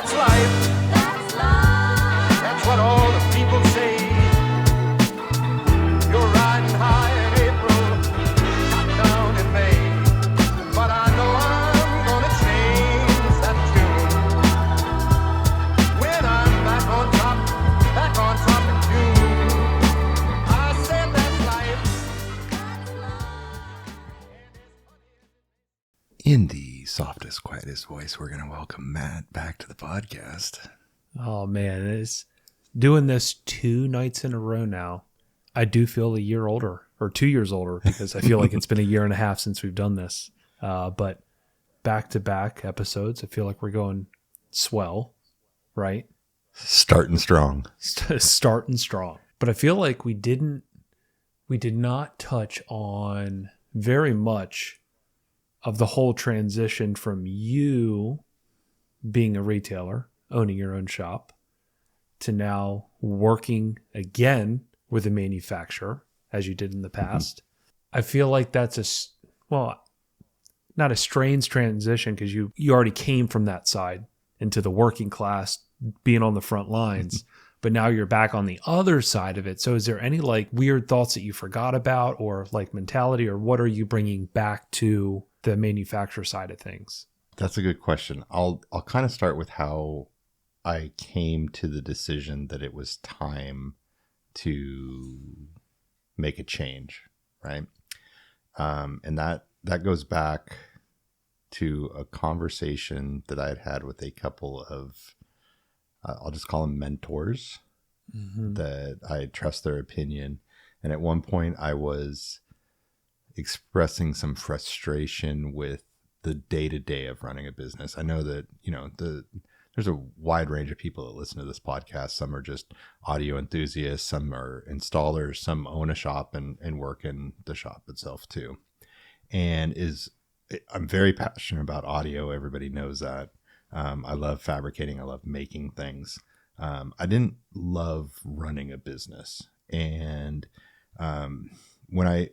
that's life. That's life. That's what all the people say. You're riding high in April, shot down in May. But I know I'm gonna change that tune when I'm back on top in June. I said that's life. In the softest, quietest voice, we're going to welcome Matt back to the podcast. Oh man, it's doing this 2 nights in a row now. I do feel a year older or 2 years older because I feel like it's been a year and a half since we've done this. But back-to-back episodes, I feel like we're going swell, right? Starting strong. Starting strong. But I feel like we did not touch on very much of the whole transition from you being a retailer, owning your own shop, to now working again with a manufacturer, as you did in the past. I feel like that's not a strange transition because you already came from that side into the working class, being on the front lines, but now you're back on the other side of it. So is there any like weird thoughts that you forgot about or like mentality, or what are you bringing back to the manufacturer side of things? That's a good question. I'll kind of start with how I came to the decision that it was time to make a change, right? And that goes back to a conversation that I had with a couple of, I'll just call them mentors, that I trust their opinion. And at one point I was expressing some frustration with the day-to-day of running a business. I know that, there's a wide range of people that listen to this podcast. Some are just audio enthusiasts, some are installers, some own a shop and work in the shop itself too. And I'm very passionate about audio. Everybody knows that. I love fabricating. I love making things. I didn't love running a business. And when I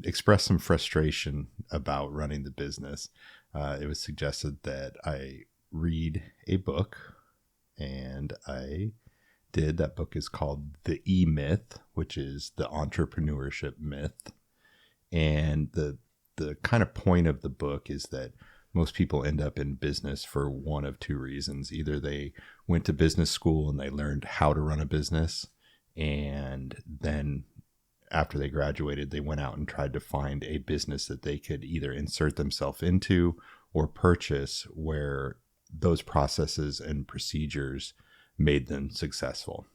expressed some frustration about running the business, it was suggested that I read a book, and I did. That book is called The E-Myth, which is the entrepreneurship myth. And the kind of point of the book is that most people end up in business for one of two reasons. Either they went to business school and they learned how to run a business, and then after they graduated, they went out and tried to find a business that they could either insert themselves into or purchase where those processes and procedures made them successful.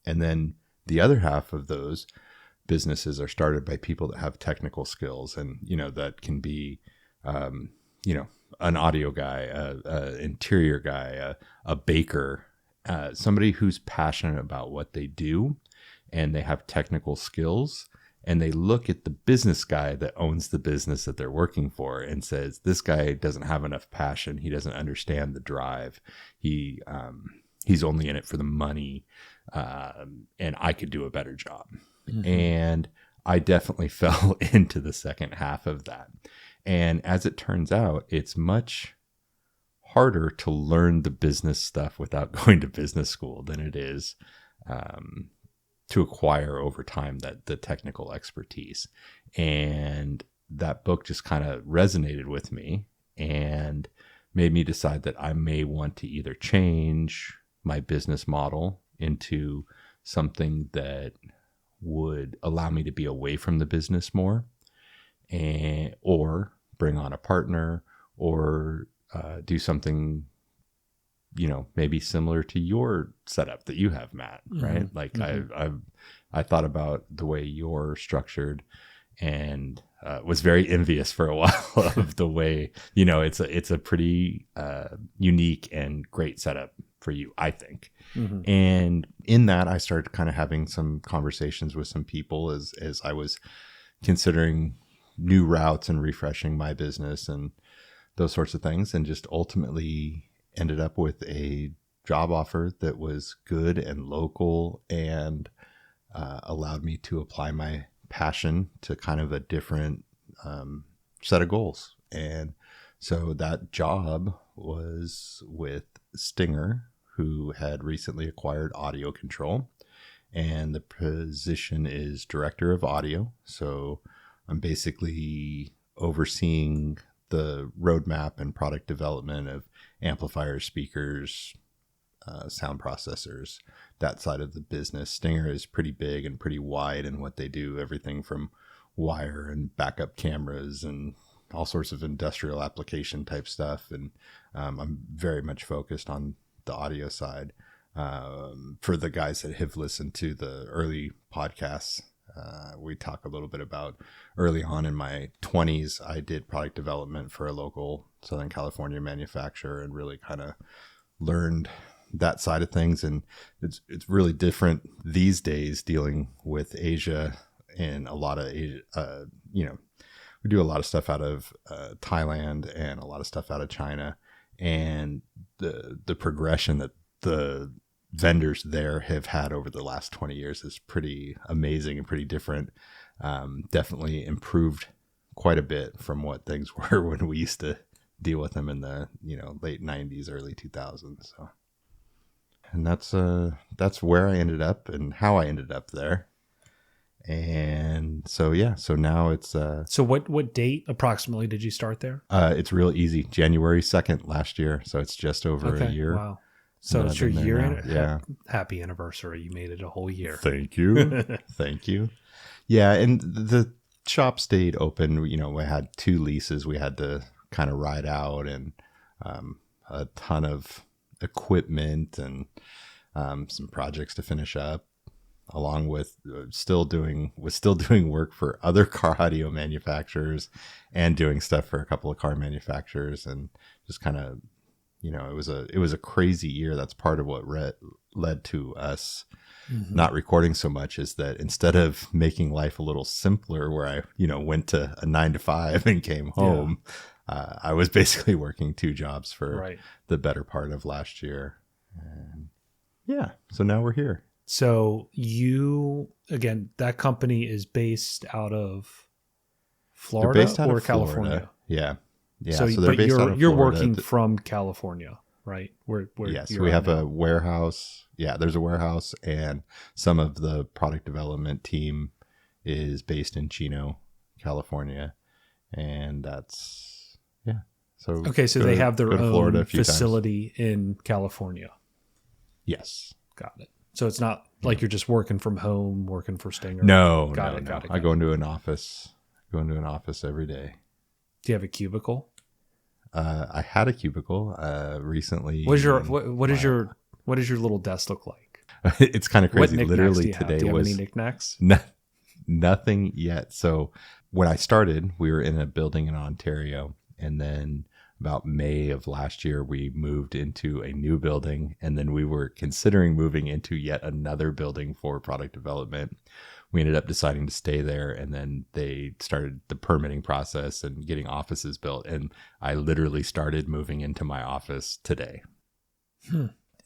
And then the other half of those businesses are started by people that have technical skills. And, that can be, an audio guy, an interior guy, a baker, somebody who's passionate about what they do and they have technical skills. And they look at the business guy that owns the business that they're working for and says, this guy doesn't have enough passion. He doesn't understand the drive. He's only in it for the money. And I could do a better job. Mm-hmm. And I definitely fell into the second half of that. And as it turns out, it's much harder to learn the business stuff without going to business school than it is to acquire over time the technical expertise. And that book just kind of resonated with me and made me decide that I may want to either change my business model into something that would allow me to be away from the business more, or bring on a partner, or do something maybe similar to your setup that you have, Matt, right? Mm-hmm. Like mm-hmm. I thought about the way you're structured and was very envious for a while of the way, it's a pretty unique and great setup for you, I think. Mm-hmm. And in that, I started kind of having some conversations with some people as I was considering new routes and refreshing my business and those sorts of things, and just ultimately ended up with a job offer that was good and local and allowed me to apply my passion to kind of a different set of goals. And so that job was with Stinger, who had recently acquired Audio Control, and the position is Director of Audio. So I'm basically overseeing the roadmap and product development of amplifiers, speakers, sound processors, that side of the business. Stinger is pretty big and pretty wide in what they do, everything from wire and backup cameras and all sorts of industrial application type stuff. And I'm very much focused on the audio side. For the guys that have listened to the early podcasts, we talk a little bit about early on in my 20s, I did product development for a local Southern California manufacturer and really kind of learned that side of things. And it's really different these days dealing with Asia and a lot of Asia, we do a lot of stuff out of Thailand and a lot of stuff out of China, and the progression that the vendors there have had over the last 20 years is pretty amazing and pretty different. Definitely improved quite a bit from what things were when we used to deal with them in the late 90s, early 2000s. So, and that's where I ended up and how I ended up there. And so now it's So what date approximately did you start there? It's real easy. January 2nd last year, so it's just over a year. Wow. So it's your year Yeah. Happy anniversary. You made it a whole year. Thank you. Thank you. Yeah, and the shop stayed open. We had 2 leases we had to kind of ride out, and a ton of equipment and some projects to finish up, along with still doing work for other car audio manufacturers and doing stuff for a couple of car manufacturers, and just kind of it was a crazy year. That's part of what led to us not recording so much, is that instead of making life a little simpler where I went to a 9 to 5 and came home, I was basically working 2 jobs for the better part of last year. And so now we're here. So again, that company is based out of Florida or California? Yeah. Yeah. So they're based out of you're Florida. working from California, right? Where yes, we have a warehouse. Yeah, there's a warehouse, and some of the product development team is based in Chino, California, and that's So okay, so they have their own facility in California. Yes, got it. So it's not like you're just working from home, working for Stinger. No, got it. I go into an office. Every day. Do you have a cubicle? I had a cubicle recently. What does your little desk look like? It's kind of crazy. Literally today do you have was any knickknacks? Nothing yet. So when I started, we were in a building in Ontario, and then about May of last year, we moved into a new building, and then we were considering moving into yet another building for product development. We ended up deciding to stay there, and then they started the permitting process and getting offices built. And I literally started moving into my office today.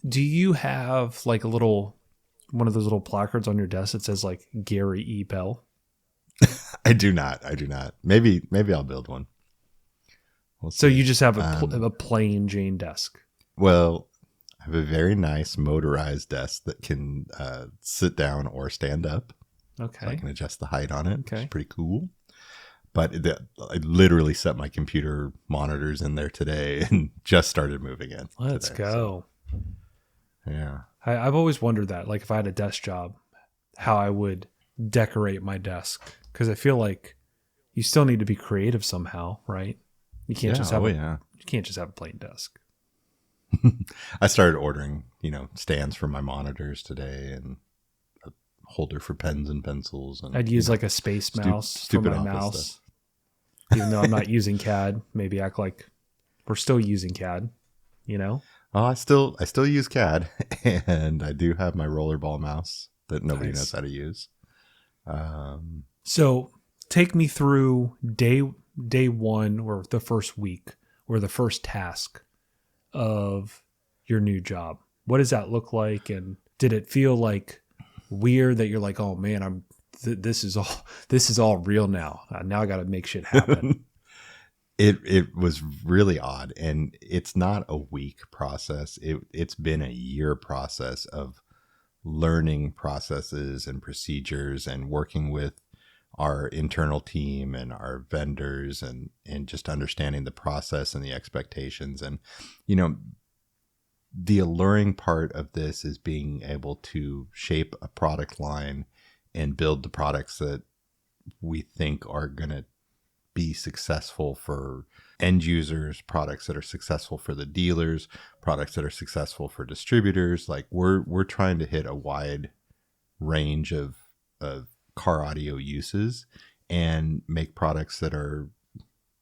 Do you have like one of those little placards on your desk that says like Gary E. Bell? I do not. Maybe I'll build one. We'll so you just have a plain Jane desk. Well, I have a very nice motorized desk that can sit down or stand up. Okay. So I can adjust the height on it. Okay. It's pretty cool. But I literally set my computer monitors in there today and just started moving in. Let's go. So, yeah. I've always wondered that, like if I had a desk job, how I would decorate my desk. Because I feel like you still need to be creative somehow, right? You can't just have you can't just have a plain desk. I started ordering, stands for my monitors today, and a holder for pens and pencils. And I'd use like a space mouse for my mouse. Stuff. Even though I'm not using CAD, maybe act like we're still using CAD, Oh, I still use CAD, and I do have my rollerball mouse that nobody knows how to use. So take me through day one, or the first week, or the first task of your new job. What does that look like? And did it feel like weird that you're like, oh man, this is all real now. Now I got to make shit happen. It was really odd, and it's not a week process. It's been a year process of learning processes and procedures and working with our internal team and our vendors and just understanding the process and the expectations. And, you know, the alluring part of this is being able to shape a product line and build the products that we think are going to be successful for end users, products that are successful for the dealers, products that are successful for distributors. Like we're trying to hit a wide range of car audio uses and make products that are,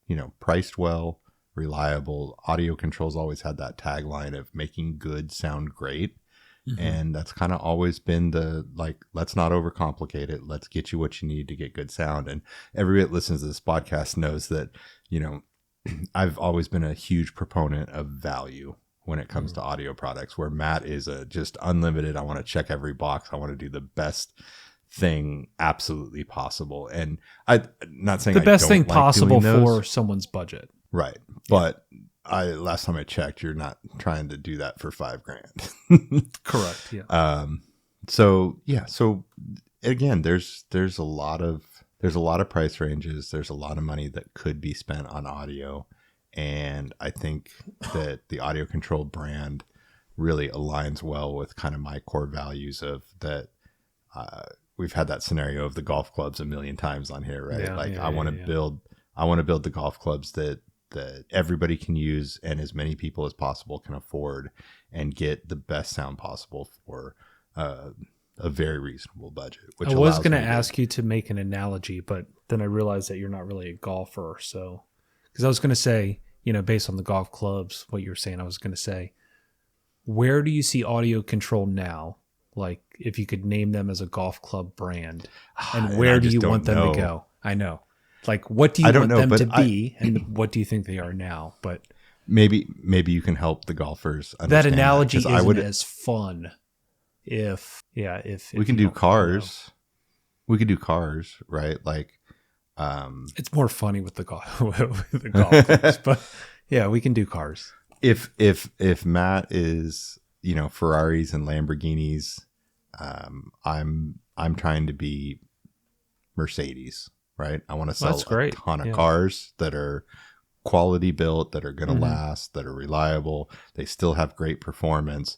you know, priced well, reliable. Audio Control's always had that tagline of making good sound great. And that's kind of always been the, like, let's not overcomplicate it. Let's get you what you need to get good sound. And everybody that listens to this podcast knows that, you know, I've always been a huge proponent of value when it comes to audio products, where Matt is just unlimited. I want to check every box. I want to do the best thing absolutely possible. And I'm not saying the best don't thing like possible doing those. for someone's budget. Right. But last time I checked, you're not trying to do that for $5,000. Correct. Yeah. So again, there's a lot of price ranges. There's a lot of money that could be spent on audio. And I think that the Audio Control brand really aligns well with kind of my core values of that. We've had that scenario of the golf clubs a million times on here, right? I want to build the golf clubs that everybody can use and as many people as possible can afford and get the best sound possible for a very reasonable budget. Which I was going to ask you to make an analogy, but then I realized that you're not really a golfer. So, because I was going to say, you know, based on the golf clubs, what you were saying, I was going to say, where do you see Audio Control now? Like, if you could name them as a golf club brand, and where do you want them to go? I know. Like, what do you want them to be, and what do you think they are now? But maybe you can help the golfers understand that analogy that, isn't as fun. If we can do cars, we could do cars, right? Like, it's more funny with the golf clubs, but yeah, we can do cars. If Matt is, you know, Ferraris and Lamborghinis, I'm trying to be Mercedes. Right. I want to sell a ton of cars that are quality built, that are going to last, that are reliable. They still have great performance.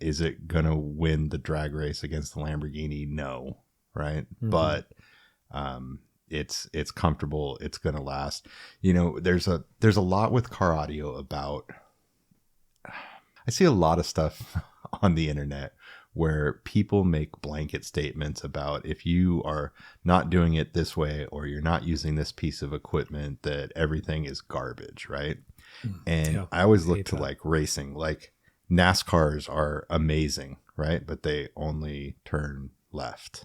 Is it going to win the drag race against the Lamborghini? No. Right. But it's comfortable. It's going to last. You know, there's a lot with car audio about, I see a lot of stuff on the internet where people make blanket statements about if you are not doing it this way or you're not using this piece of equipment, that everything is garbage, right? And I always look to like racing, like NASCARs are amazing, right? But they only turn left,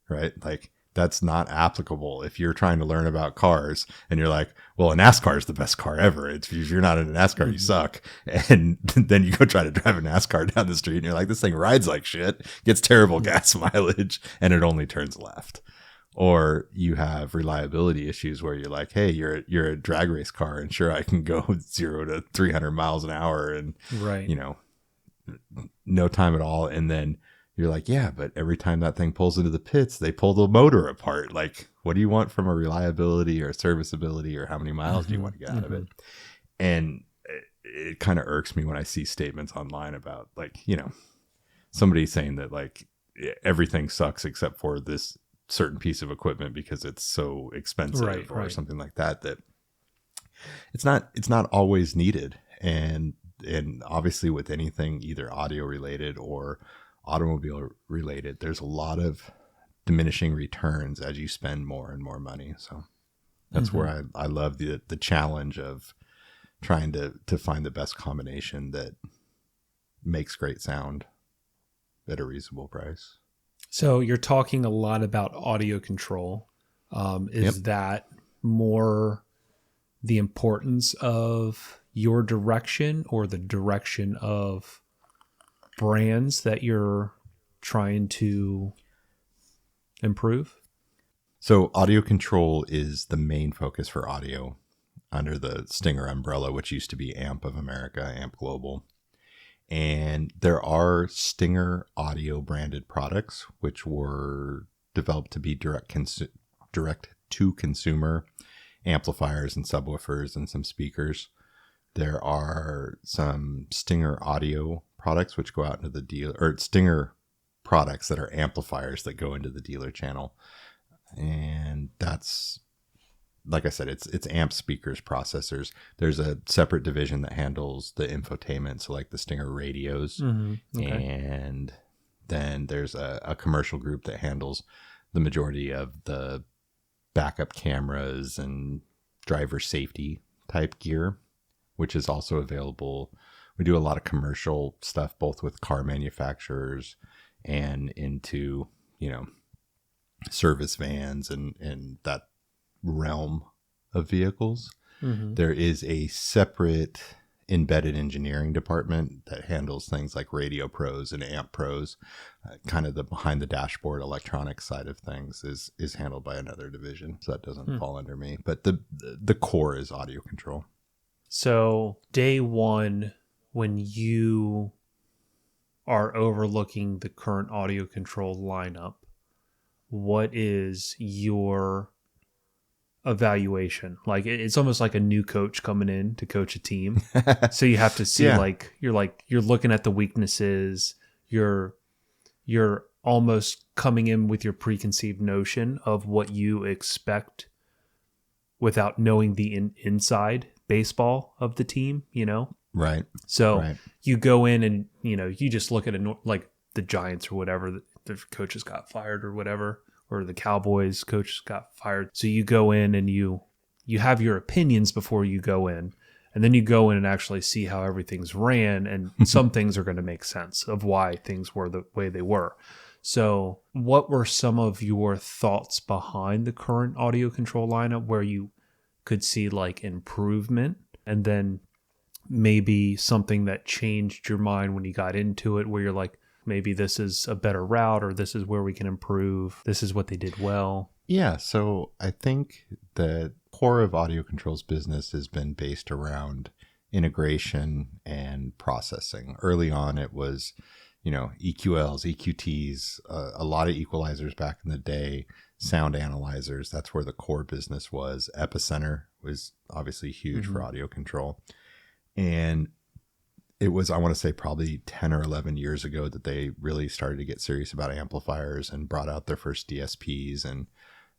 right? Like that's not applicable if you're trying to learn about cars and you're like, well, a NASCAR is the best car ever. It's, if you're not in a NASCAR, you suck. And then you go try to drive a NASCAR down the street and you're like, this thing rides like shit, gets terrible gas mileage, and it only turns left. Or you have reliability issues where you're like, hey, you're a drag race car, and sure, I can go 0 to 300 miles an hour and, you know, no time at all. And then you're like, yeah, but every time that thing pulls into the pits, they pull the motor apart. Like, what do you want from a reliability or serviceability, or how many miles do you want to get out of it? And it kind of irks me when I see statements online about, like, you know, somebody saying that like everything sucks except for this certain piece of equipment because it's so expensive or something like that, that it's not always needed. And obviously with anything either audio related or automobile related, there's a lot of diminishing returns as you spend more and more money. So that's where I love the challenge of trying to find the best combination that makes great sound at a reasonable price. So you're talking a lot about Audio Control. Is that more the importance of your direction or the direction of brands that you're trying to improve? So Audio Control is the main focus for audio. under the Stinger umbrella, which used to be Amp of America, Amp Global. And there are Stinger audio branded products, which were developed to be direct to consumer amplifiers and subwoofers and some speakers. There are some Stinger audio products which go out into the dealer, or Stinger products that are amplifiers that go into the dealer channel. And that's, like I said, it's amp speakers, processors. There's a separate division that handles the infotainment, so like the Stinger radios. Okay. And then there's a commercial group that handles the majority of the backup cameras and driver safety type gear, which is also available. We do a lot of commercial stuff, both with car manufacturers and into, service vans and that realm of vehicles. There is a separate embedded engineering department that handles things like radio pros and amp pros. Kind of the behind the dashboard electronic side of things is handled by another division, so that doesn't fall under me. But the core is audio control. So day one, when you are overlooking the current audio control lineup, what is your evaluation? Like, it's almost like a new coach coming in to coach a team. So you have to see, you're looking at the weaknesses. You're almost coming in with your preconceived notion of what you expect without knowing the inside baseball of the team, Right. So you go in and, you just look at like the Giants or whatever, the coaches got fired or whatever, or the Cowboys coaches got fired. So you go in and you have your opinions before you go in, and then you go in and actually see how everything's ran, and some things are going to make sense of why things were the way they were. So what were some of your thoughts behind the current audio control lineup where you could see like improvement, and then maybe something that changed your mind when you got into it where you're like, maybe this is a better route, or this is where we can improve. This is what they did well. Yeah. So I think the core of Audio Control's business has been based around integration and processing. Early on, it was, EQLs, EQTs, a lot of equalizers back in the day, sound analyzers. That's where the core business was. Epicenter was obviously huge for Audio Control. And it was, I want to say, probably 10 or 11 years ago that they really started to get serious about amplifiers and brought out their first DSPs and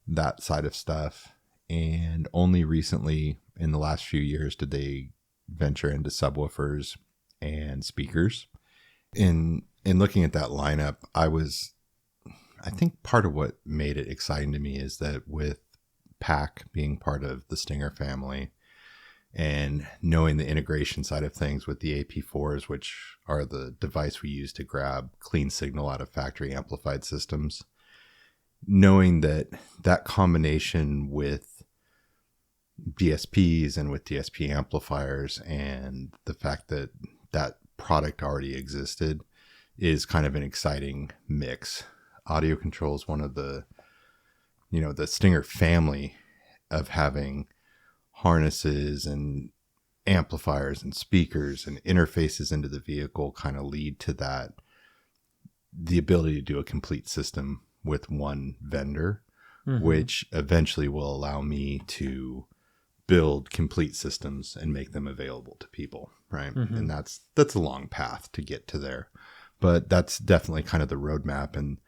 that side of stuff. And only recently, in the last few years, did they venture into subwoofers and speakers. In looking at that lineup, I think part of what made it exciting to me is that with PAC being part of the Stinger family, and knowing the integration side of things with the AP4s, which are the device we use to grab clean signal out of factory amplified systems, knowing that combination with DSPs and with DSP amplifiers, and the fact that that product already existed, is kind of an exciting mix. Audio Control is one of the Stinger family of having harnesses and amplifiers and speakers and interfaces into the vehicle kind of lead to that, the ability to do a complete system with one vendor, which eventually will allow me to build complete systems and make them available to people, right? And that's a long path to get to there, but that's definitely kind of the roadmap and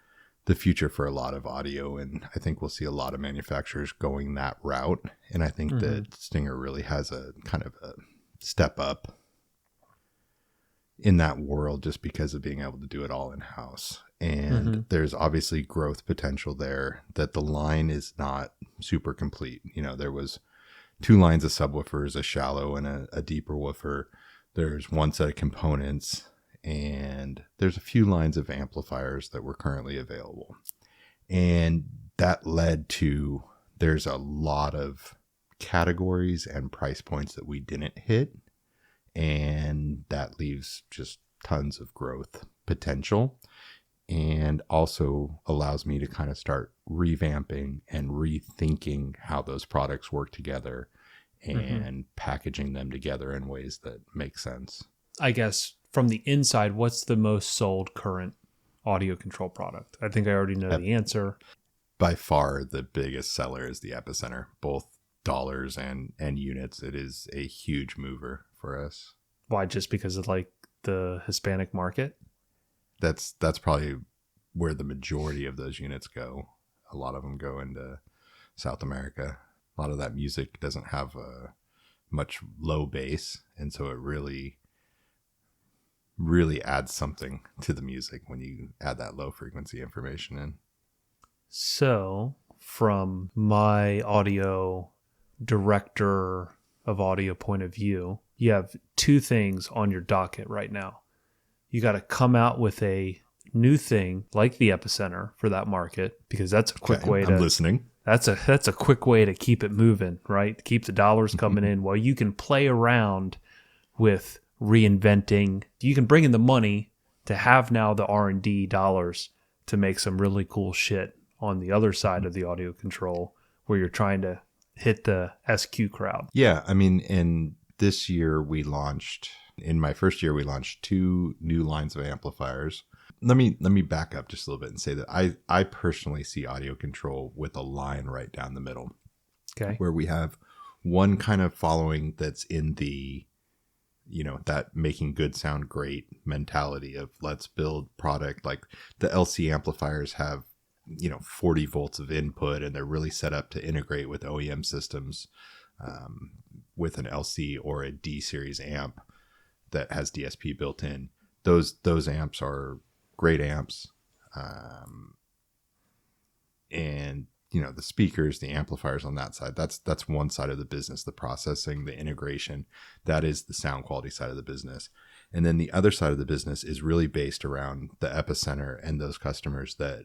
the future for a lot of audio. And I think we'll see a lot of manufacturers going that route. And I think that Stinger really has a kind of a step up in that world just because of being able to do it all in-house. And there's obviously growth potential there, that the line is not super complete. There was 2 lines of subwoofers, a shallow and a deeper woofer. There's one set of components, and there's a few lines of amplifiers that were currently available. And that led to, there's a lot of categories and price points that we didn't hit. And that leaves just tons of growth potential, and also allows me to kind of start revamping and rethinking how those products work together and packaging them together in ways that make sense. I guess from the inside, what's the most sold current audio control product? I think I already know the answer. By far, the biggest seller is the Epicenter, both dollars and units. It is a huge mover for us. Why? Just because of like the Hispanic market? That's probably where the majority of those units go. A lot of them go into South America. A lot of that music doesn't have a much low bass, and so it really adds something to the music when you add that low frequency information in. So, from my audio director of audio point of view, you have two things on your docket right now. You got to come out with a new thing like the Epicenter for that market, because that's a quick way to... I'm listening. That's a quick way to keep it moving, right? Keep the dollars coming in while you can play around with reinventing. You can bring in the money to have now the R&D dollars to make some really cool shit on the other side of the audio control where you're trying to hit the SQ crowd. Yeah, I mean, in this year in my first year, we launched 2 new lines of amplifiers. Let me back up just a little bit and say that I personally see audio control with a line right down the middle. Okay. Where we have one kind of following that's in the, that making good sound great mentality of let's build product. Like the LC amplifiers have, 40 volts of input, and they're really set up to integrate with OEM systems with an LC or a D series amp that has DSP built in. Those amps are great amps. And the speakers, the amplifiers on that side, that's one side of the business, the processing, the integration. That is the sound quality side of the business. And then the other side of the business is really based around the Epicenter and those customers that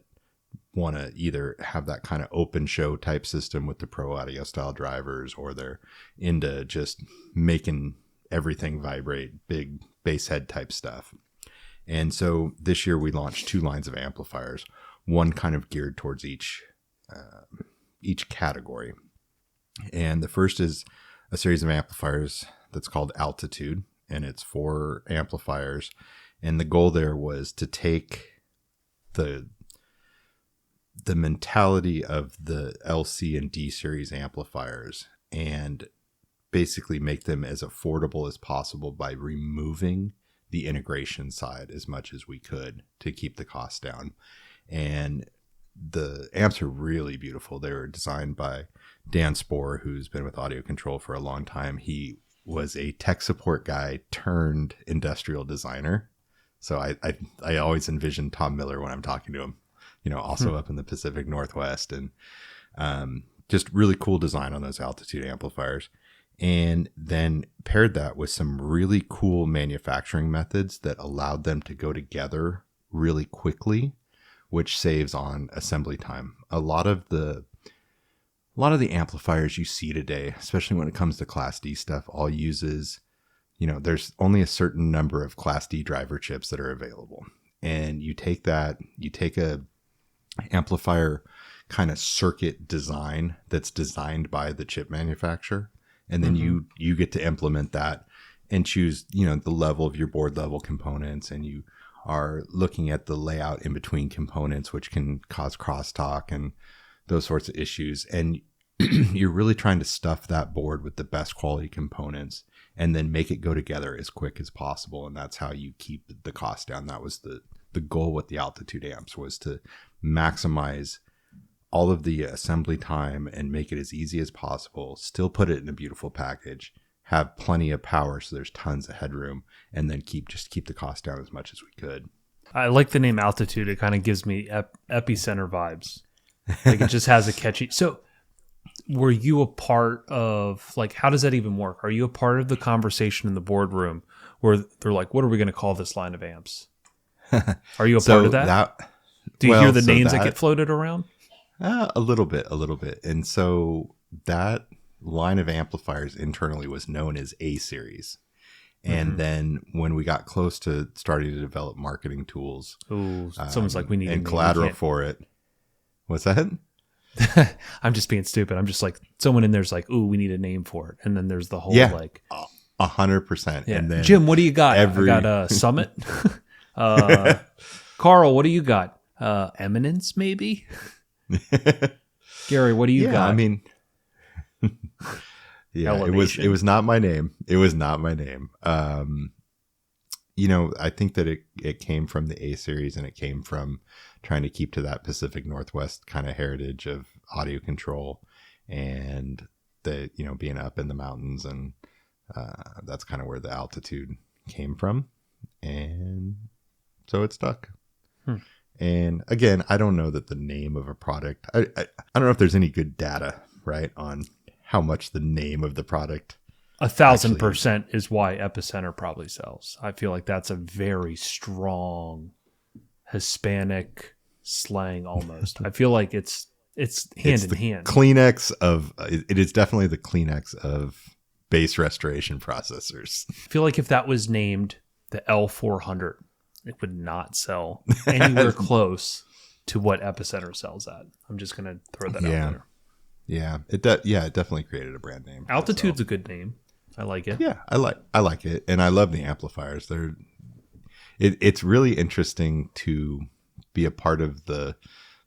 want to either have that kind of open show type system with the pro audio style drivers, or they're into just making everything vibrate, big bass head type stuff. And so this year we launched 2 lines of amplifiers, one kind of geared towards each category. And the first is a series of amplifiers that's called Altitude, and it's 4 amplifiers. And the goal there was to take the mentality of the LC and D series amplifiers and basically make them as affordable as possible by removing the integration side as much as we could to keep the cost down. And the amps are really beautiful. They were designed by Dan Spohr, who's been with audio control for a long time. He was a tech support guy turned industrial designer. So I always envision Tom Miller when I'm talking to him, also up in the Pacific Northwest, and just really cool design on those Altitude amplifiers. And then paired that with some really cool manufacturing methods that allowed them to go together really quickly, which saves on assembly time. A lot of the amplifiers you see today, especially when it comes to Class D stuff, all uses, there's only a certain number of Class D driver chips that are available. And you take a amplifier kind of circuit design that's designed by the chip manufacturer. And then you get to implement that and choose, the level of your board level components. And you are looking at the layout in between components, which can cause crosstalk and those sorts of issues. And you're really trying to stuff that board with the best quality components and then make it go together as quick as possible. And that's how you keep the cost down. That was the goal with the Altitude amps, was to maximize all of the assembly time and make it as easy as possible, still put it in a beautiful package, have plenty of power so there's tons of headroom, and then keep the cost down as much as we could. I like the name Altitude. It kind of gives me Epicenter vibes. Like it just has a catchy... So were you a part of, like, how does that even work? Are you a part of the conversation in the boardroom where they're like, what are we going to call this line of amps? Are you a part of that? Do you hear the names that get floated around? A little bit. And so that line of amplifiers internally was known as A series. And then when we got close to starting to develop marketing tools, someone's like, we need and collateral for it. What's that? I'm just being stupid. I'm just like, someone in there's like, ooh, we need a name for it. And then there's the whole Yeah. like, 100%. yeah. And then Jim, what do you got? I got a Summit. Carl, what do you got? Eminence, maybe? Gary, what do you yeah, got? I mean, yeah, Elevation. it was not my name. It was not my name. You know, I think that it came from the A series, and it came from trying to keep to that Pacific Northwest kind of heritage of audio control, and the, you know, being up in the mountains, and that's kind of where the altitude came from, and so it stuck. And again, I don't know that the name of a product, I don't know if there's any good data, right, on how much the name of the product 1,000% is why Epicenter probably sells. I feel like that's a very strong Hispanic slang almost. I feel like it's hand in hand. Kleenex of, it is definitely the Kleenex of bass restoration processors. I feel like if that was named the L400, it would not sell anywhere close to what Epicenter sells at. I'm just going to throw that out there. Yeah, it definitely created a brand name. Altitude's a good name. I like it. Yeah, I like it, and I love the amplifiers. It's really interesting to be a part of the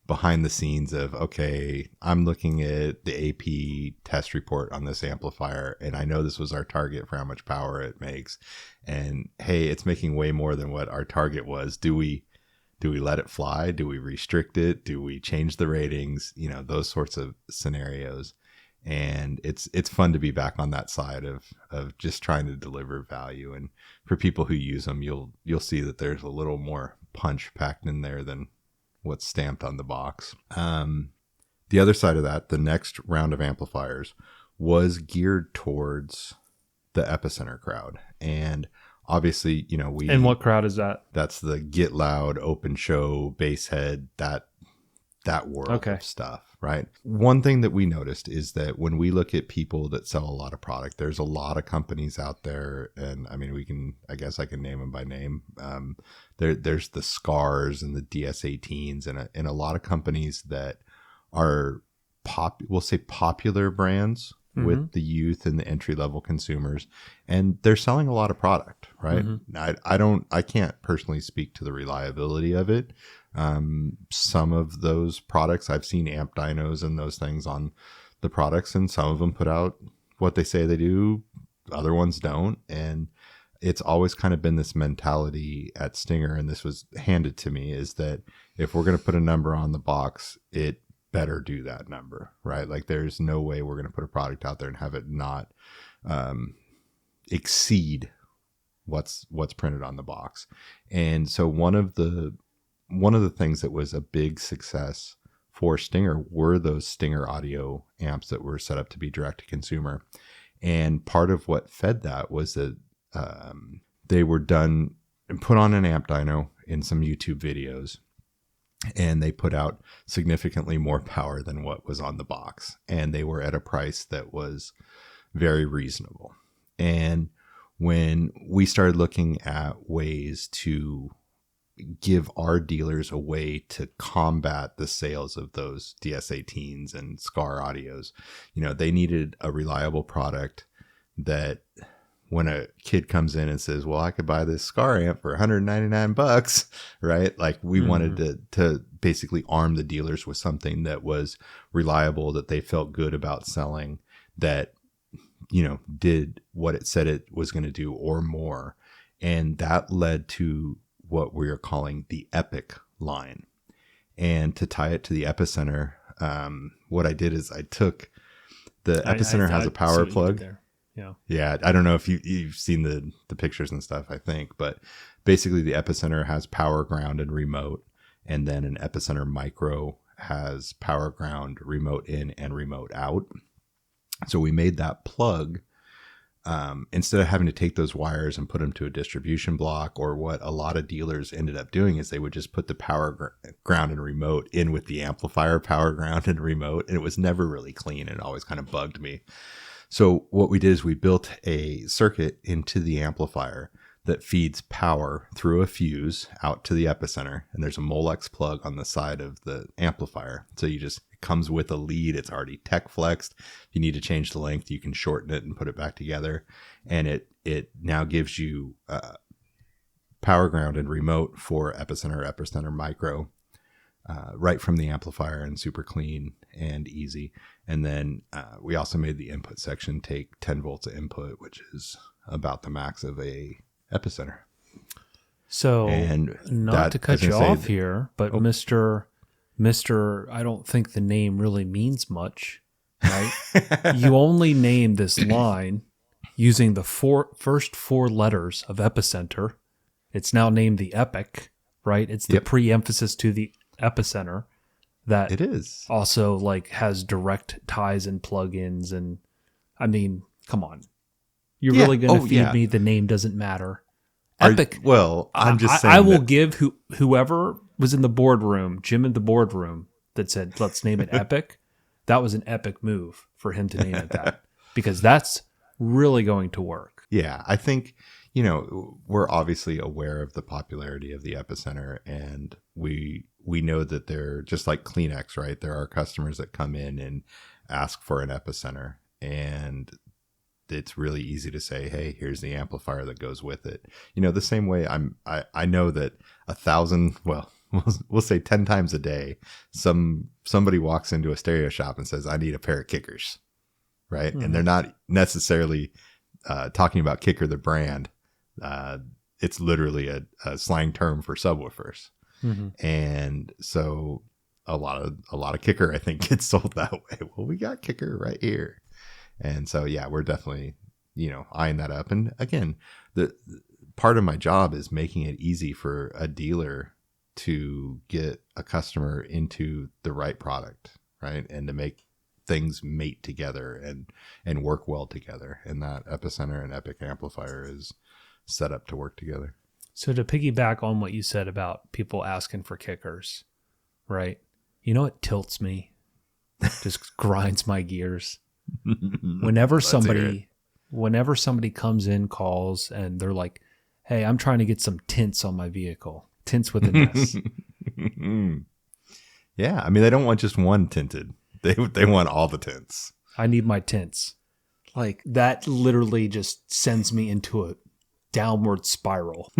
behind the scenes of, okay, I'm looking at the AP test report on this amplifier, and I know this was our target for how much power it makes, and hey, it's making way more than what our target was. Do we let it fly? Do we restrict it? Do we change the ratings? You know, those sorts of scenarios. And it's fun to be back on that side of just trying to deliver value. And for people who use them, you'll see that there's a little more punch packed in there than what's stamped on the box. The other side of that, the next round of amplifiers was geared towards the Epicenter crowd. And obviously, you know, And what crowd is that? That's the Get Loud, Open Show, bass head, that world of stuff, right? One thing that we noticed is that when we look at people that sell a lot of product, there's a lot of companies out there, and I mean, I guess I can name them by name. There's the Scars and the DS18s, and a lot of companies that are we'll say popular brands with the youth and the entry level consumers, and they're selling a lot of product, right? I can't personally speak to the reliability of it. Some of those products, I've seen amp dynos and those things on the products, and some of them put out what they say they do, other ones don't. And it's always kind of been this mentality at Stinger, and this was handed to me, is that if we're going to put a number on the box, it better do that number, right? Like, there's no way we're going to put a product out there and have it not exceed what's printed on the box. And so one of the things that was a big success for Stinger were those Stinger audio amps that were set up to be direct to consumer. And part of what fed that was that they were done and put on an amp dyno in some YouTube videos, and they put out significantly more power than what was on the box. And they were at a price that was very reasonable. And when we started looking at ways to give our dealers a way to combat the sales of those DS18s and Scar audios, you know, they needed a reliable product that when a kid comes in and says, well, I could buy this Scar amp for $199, right? Like, we wanted to basically arm the dealers with something that was reliable, that they felt good about selling, that, you know, did what it said it was going to do or more. And that led to what we are calling the Epic line. And to tie it to the Epicenter, what I did is I took the Epicenter has a power plug. Yeah. I don't know if you've seen the pictures and stuff, I think, but basically the Epicenter has power, ground, and remote. And then an Epicenter Micro has power, ground, remote in, and remote out. So we made that plug, instead of having to take those wires and put them to a distribution block, or what a lot of dealers ended up doing is they would just put the power, ground, and remote in with the amplifier, power, ground, and remote. And it was never really clean. It always kind of bugged me. So what we did is we built a circuit into the amplifier that feeds power through a fuse out to the epicenter. And there's a Molex plug on the side of the amplifier. So it comes with a lead. It's already tech flexed. If you need to change the length, you can shorten it and put it back together. And it now gives you power ground and remote for epicenter micro right from the amplifier, and super clean and easy. And then we also made the input section take 10 volts of input, which is about the max of a epicenter. So, and not to cut you off here, but Mr. I don't think the name really means much, right? You only named this line using the first four letters of epicenter. It's now named the epic, right? It's the pre-emphasis to the epicenter that it is also like has direct ties and plugins. And I mean, come on, you're really going to feed me the name doesn't matter. Epic. I'm just saying I will give whoever was in the boardroom, Jim in the boardroom, that said, let's name it Epic. That was an epic move for him to name it that, because that's really going to work. Yeah, I think, we're obviously aware of the popularity of the epicenter, and we know that they're just like Kleenex, right? There are customers that come in and ask for an epicenter, and it's really easy to say, hey, here's the amplifier that goes with it. The same way I know that 1,000, we'll say 10 times a day, somebody walks into a stereo shop and says, I need a pair of kickers, right? Mm-hmm. And they're not necessarily talking about Kicker the brand. It's literally a slang term for subwoofers. Mm-hmm. And so a lot of Kicker, I think, gets sold that way. Well, we got Kicker right here. And so, yeah, we're definitely, eyeing that up. And again, the part of my job is making it easy for a dealer to get a customer into the right product, right? And to make things mate together and work well together. And that epicenter and epic amplifier is set up to work together. So to piggyback on what you said about people asking for kickers, right? You know what tilts me? Just grinds my gears. Whenever somebody comes in, calls, and they're like, hey, I'm trying to get some tints on my vehicle. Tints with an S. Yeah, I mean, they don't want just one tinted. They want all the tints. I need my tints. Like, that literally just sends me into a downward spiral.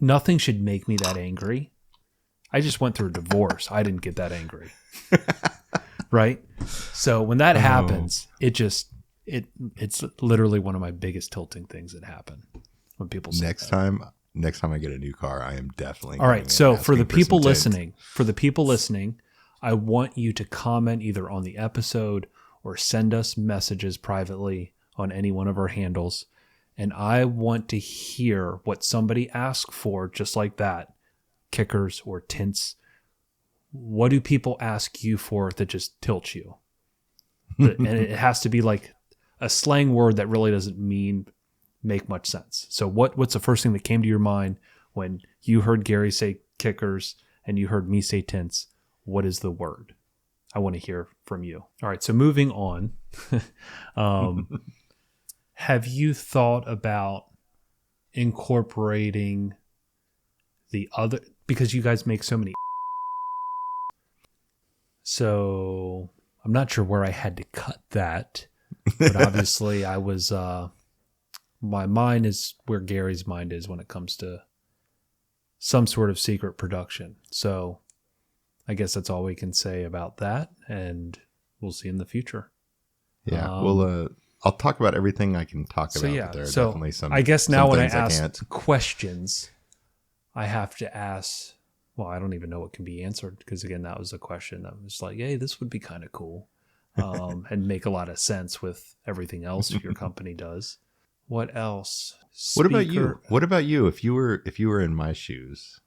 Nothing should make me that angry. I just went through a divorce. I didn't get that angry. Right? So when that happens, it's literally one of my biggest tilting things that happen when people say next time I get a new car, I am definitely all right. So for the people listening, I want you to comment either on the episode or send us messages privately on any one of our handles. And I want to hear what somebody asks for, just like that, kickers or tints. What do people ask you for that just tilts you? And it has to be like a slang word that really doesn't make much sense. So what's the first thing that came to your mind when you heard Gary say kickers and you heard me say tints? What is the word? I want to hear from you. All right, so moving on. Have you thought about incorporating the other, because you guys make so many, so I'm not sure where I had to cut that, but obviously I was, my mind is where Gary's mind is when it comes to some sort of secret production. So I guess that's all we can say about that, and we'll see in the future. Yeah, I'll talk about everything I can talk about. Yeah, but there are so definitely some. I guess now when I ask questions, I have to ask. Well, I don't even know what can be answered, because again, that was a question that was like, "Hey, this would be kind of cool," and make a lot of sense with everything else your company does. What else? What about you? What about you? If you were in my shoes,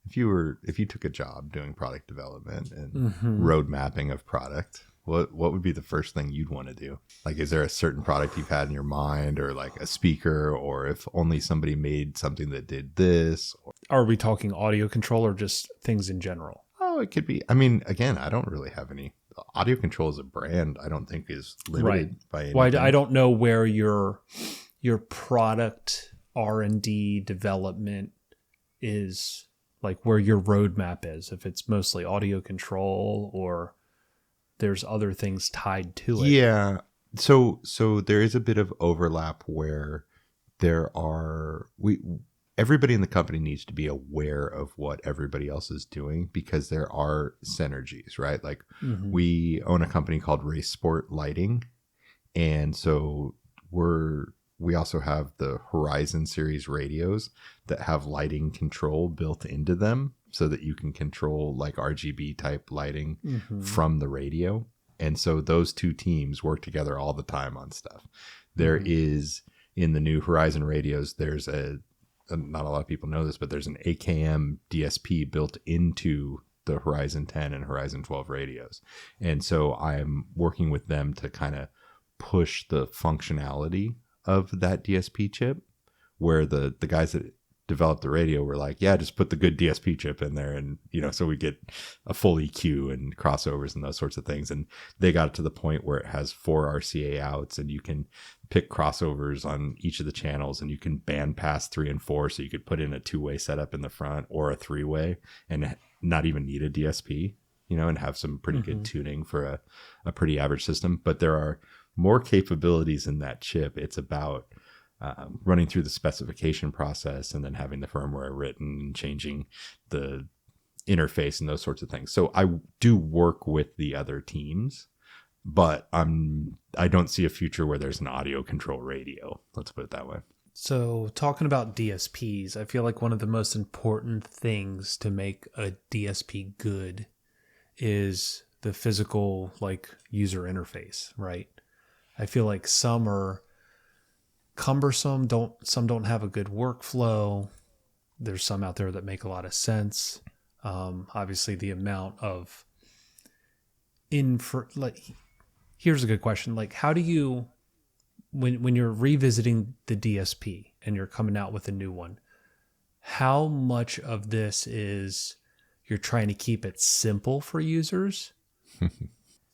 if you took a job doing product development and road mapping of product, what would be the first thing you'd want to do? Like, is there a certain product you've had in your mind, or like a speaker, or if only somebody made something that did this? Are we talking audio control or just things in general? Oh, it could be. I mean, again, I don't really have any. Audio control as a brand, I don't think is limited by anything. Well, I don't know where your product R&D development is, like where your roadmap is, if it's mostly audio control or there's other things tied to it. Yeah. So there is a bit of overlap where everybody in the company needs to be aware of what everybody else is doing, because there are synergies, right? Like we own a company called Race Sport Lighting. And so we also have the Horizon series radios that have lighting control built into them so that you can control like RGB type lighting from the radio. And so those two teams work together all the time on stuff. There is, in the new Horizon radios, there's not a lot of people know this, but there's an AKM DSP built into the Horizon 10 and Horizon 12 radios. And so I'm working with them to kind of push the functionality of that DSP chip, where the guys that developed the radio were like, yeah, just put the good DSP chip in there. And, so we get a full EQ and crossovers and those sorts of things. And they got it to the point where it has 4 RCA outs, and you can pick crossovers on each of the channels, and you can band pass 3 and 4. So you could put in a 2-way setup in the front or a 3-way and not even need a DSP, and have some pretty good tuning for a pretty average system. But there are more capabilities in that chip. It's about running through the specification process and then having the firmware written and changing the interface and those sorts of things. So I do work with the other teams, but I don't see a future where there's an audio control radio. Let's put it that way. So talking about DSPs, I feel like one of the most important things to make a DSP good is the physical, like, user interface, right? I feel like some are cumbersome, some don't have a good workflow. There's some out there that make a lot of sense. Obviously the amount of here's a good question. Like, how do you, when you're revisiting the DSP and you're coming out with a new one, how much of this is you're trying to keep it simple for users?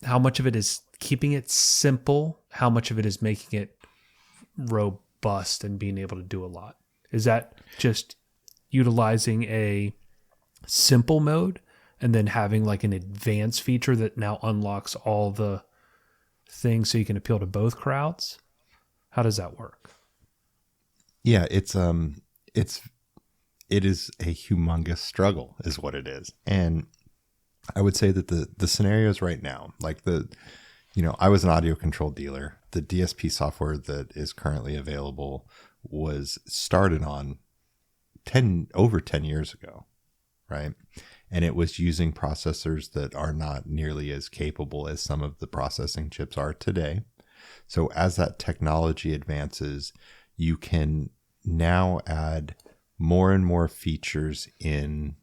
How much of it is keeping it simple? How much of it is making it robust and being able to do a lot? Is that just utilizing a simple mode and then having like an advanced feature that now unlocks all the things so you can appeal to both crowds? How does that work? Yeah, it is a humongous struggle is what it is. And I would say that the scenarios right now, like I was an audio control dealer. The DSP software that is currently available was started on over 10 years ago, right? And it was using processors that are not nearly as capable as some of the processing chips are today. So as that technology advances, you can now add more and more features in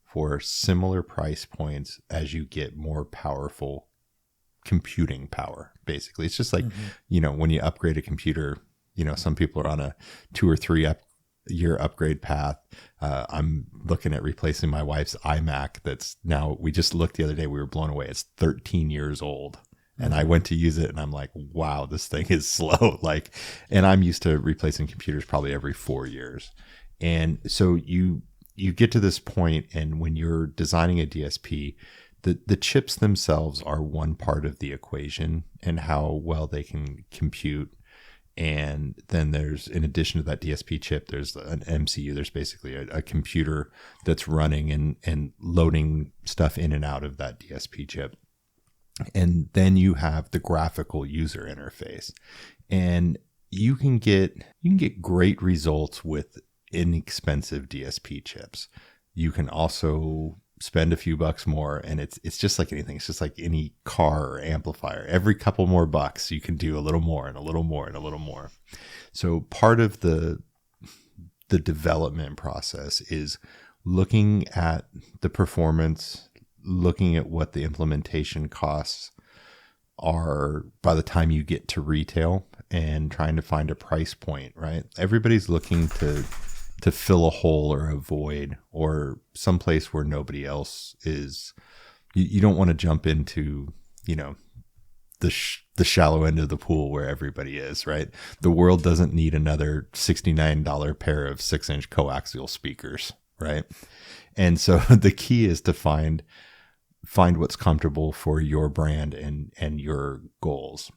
for similar price points as you get more powerful computing power. Basically, it's just like, when you upgrade a computer, some people are on a 2 or 3 year upgrade path. I'm looking at replacing my wife's iMac. That's now, we just looked the other day, we were blown away. It's 13 years old. And I went to use it and I'm like, wow, this thing is slow. And I'm used to replacing computers probably every 4 years. And so you get to this point, and when you're designing a DSP, the chips themselves are one part of the equation and how well they can compute. And then there's, in addition to that DSP chip, there's an MCU. There's basically a computer that's running and loading stuff in and out of that DSP chip. And then you have the graphical user interface, and you can get great results with inexpensive DSP chips. You can also spend a few bucks more, and it's just like anything. It's just like any car or amplifier. Every couple more bucks, you can do a little more and a little more and a little more. So part of the development process is looking at the performance, looking at what the implementation costs are by the time you get to retail, and trying to find a price point, right? Everybody's looking to fill a hole or a void or someplace where nobody else is. You don't want to jump into, the shallow end of the pool where everybody is, right? The world doesn't need another $69 pair of 6-inch coaxial speakers, right? And so the key is to find what's comfortable for your brand and your goals.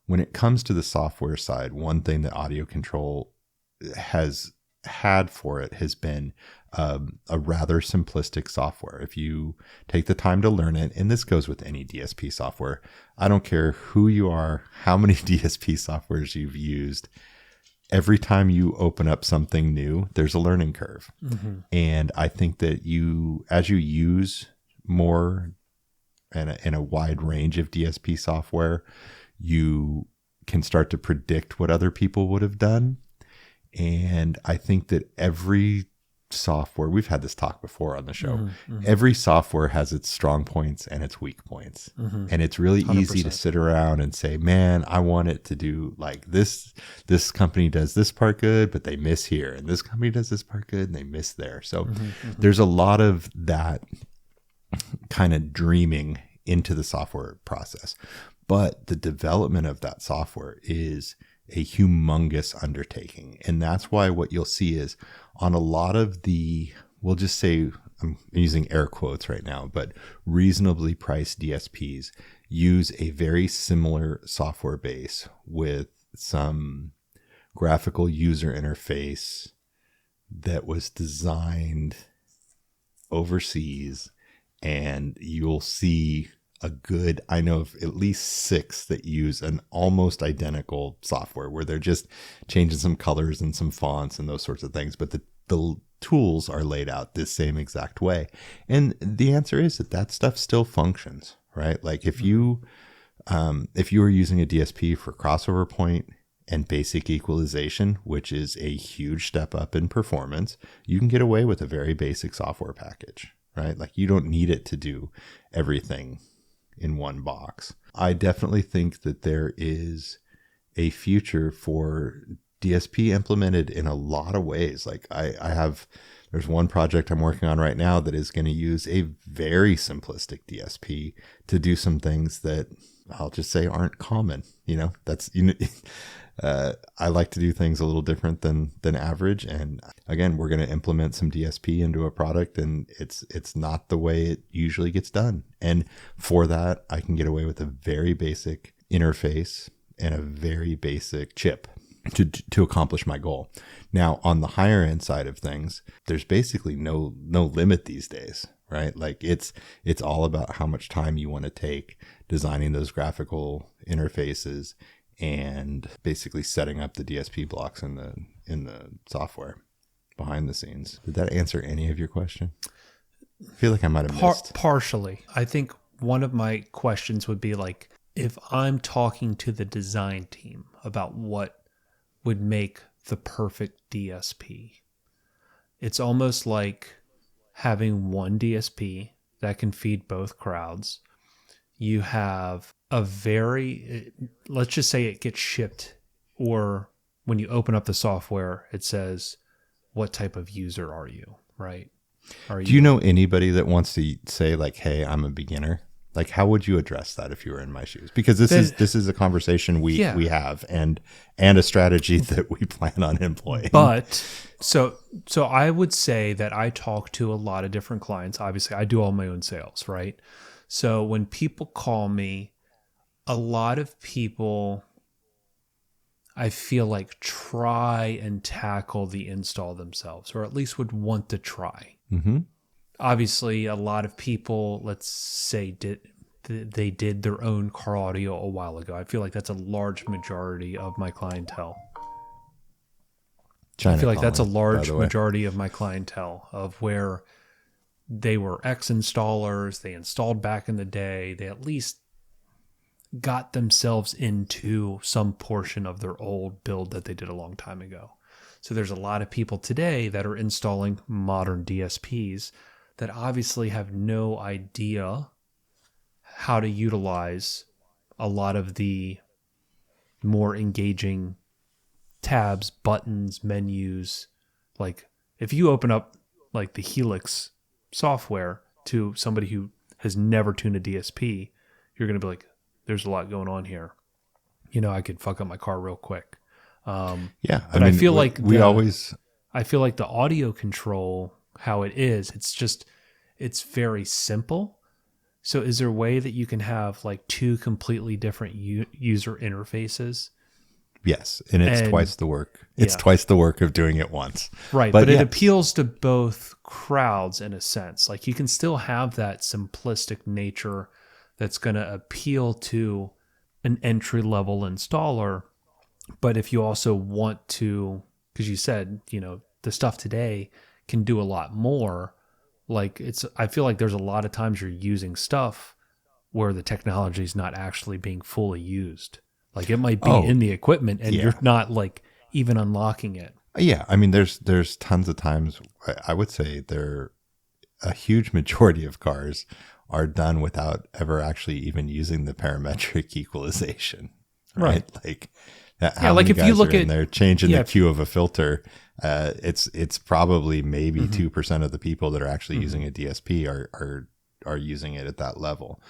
When it comes to the software side, one thing that Audio Control has had for it has been a rather simplistic software. If you take the time to learn it, and this goes with any DSP software, I don't care who you are, how many DSP softwares you've used, every time you open up something new, there's a learning curve. Mm-hmm. And I think that as you use more and a wide range of DSP software, you can start to predict what other people would have done. And I think that every software, we've had this talk before on the show, mm-hmm. every software has its strong points and its weak points. Mm-hmm. And it's really 100%. Easy to sit around and say, man, I want it to do like this. This company does this part good, but they miss here. And this company does this part good and they miss there. So mm-hmm. there's a lot of that kind of dreaming into the software process. But the development of that software is a humongous undertaking. And that's why what you'll see is on a lot of the, we'll just say, I'm using air quotes right now, but reasonably priced DSPs use a very similar software base with some graphical user interface that was designed overseas. And you'll see I know of at least 6 that use an almost identical software where they're just changing some colors and some fonts and those sorts of things. But the tools are laid out this same exact way. And the answer is that stuff still functions, right? Like if you are using a DSP for crossover point and basic equalization, which is a huge step up in performance, you can get away with a very basic software package, right? Like you don't need it to do everything in one box. I definitely think that there is a future for DSP implemented in a lot of ways. Like there's one project I'm working on right now that is going to use a very simplistic DSP to do some things that I'll just say aren't common. I like to do things a little different than average. And again, we're going to implement some DSP into a product, and it's not the way it usually gets done. And for that, I can get away with a very basic interface and a very basic chip to accomplish my goal. Now, on the higher end side of things, there's basically no limit these days, right? Like it's all about how much time you want to take designing those graphical interfaces and basically setting up the DSP blocks in the software behind the scenes. Did that answer any of your question? I feel like I might have missed. Partially. I think one of my questions would be like, if I'm talking to the design team about what would make the perfect DSP, it's almost like having one DSP that can feed both crowds. You have let's just say it gets shipped, or when you open up the software, it says, what type of user are you, right? Do you know anybody that wants to say like, hey, I'm a beginner? Like, how would you address that if you were in my shoes? Because this is a conversation we have and a strategy that we plan on employing. But so I would say that I talk to a lot of different clients. Obviously, I do all my own sales, right? So when people call me, a lot of people, I feel like, try and tackle the install themselves, or at least would want to try. Mm-hmm. Obviously, a lot of people, let's say, they did their own car audio a while ago. I feel like that's a large majority of my clientele. I feel like that's a large majority of my clientele, of where they were ex-installers, they installed back in the day, they at least got themselves into some portion of their old build that they did a long time ago. So there's a lot of people today that are installing modern DSPs that obviously have no idea how to utilize a lot of the more engaging tabs, buttons, menus. Like if you open up like the Helix software to somebody who has never tuned a DSP, you're going to be like, there's a lot going on here. I could fuck up my car real quick. Yeah. But I feel like we always, I feel like the audio control, how it is, it's very simple. So is there a way that you can have like two completely different user interfaces? yes. And it's twice the work. It's Yeah. twice the work of doing it once. Right. But it yes. appeals to both crowds in a sense. Like you can still have that simplistic nature that's going to appeal to an entry level installer. But if you also want to, because you said, the stuff today can do a lot more. Like I feel like there's a lot of times you're using stuff where the technology is not actually being fully used. Like it might be in the equipment and you're not like even unlocking it. Yeah. I mean, there's tons of times, I would say a huge majority of cars are done without ever actually even using the parametric equalization. Right. Like, how like many if you guys look are in at there changing the Q of a filter, it's probably maybe 2% of the people that are actually using a DSP are using it at that level.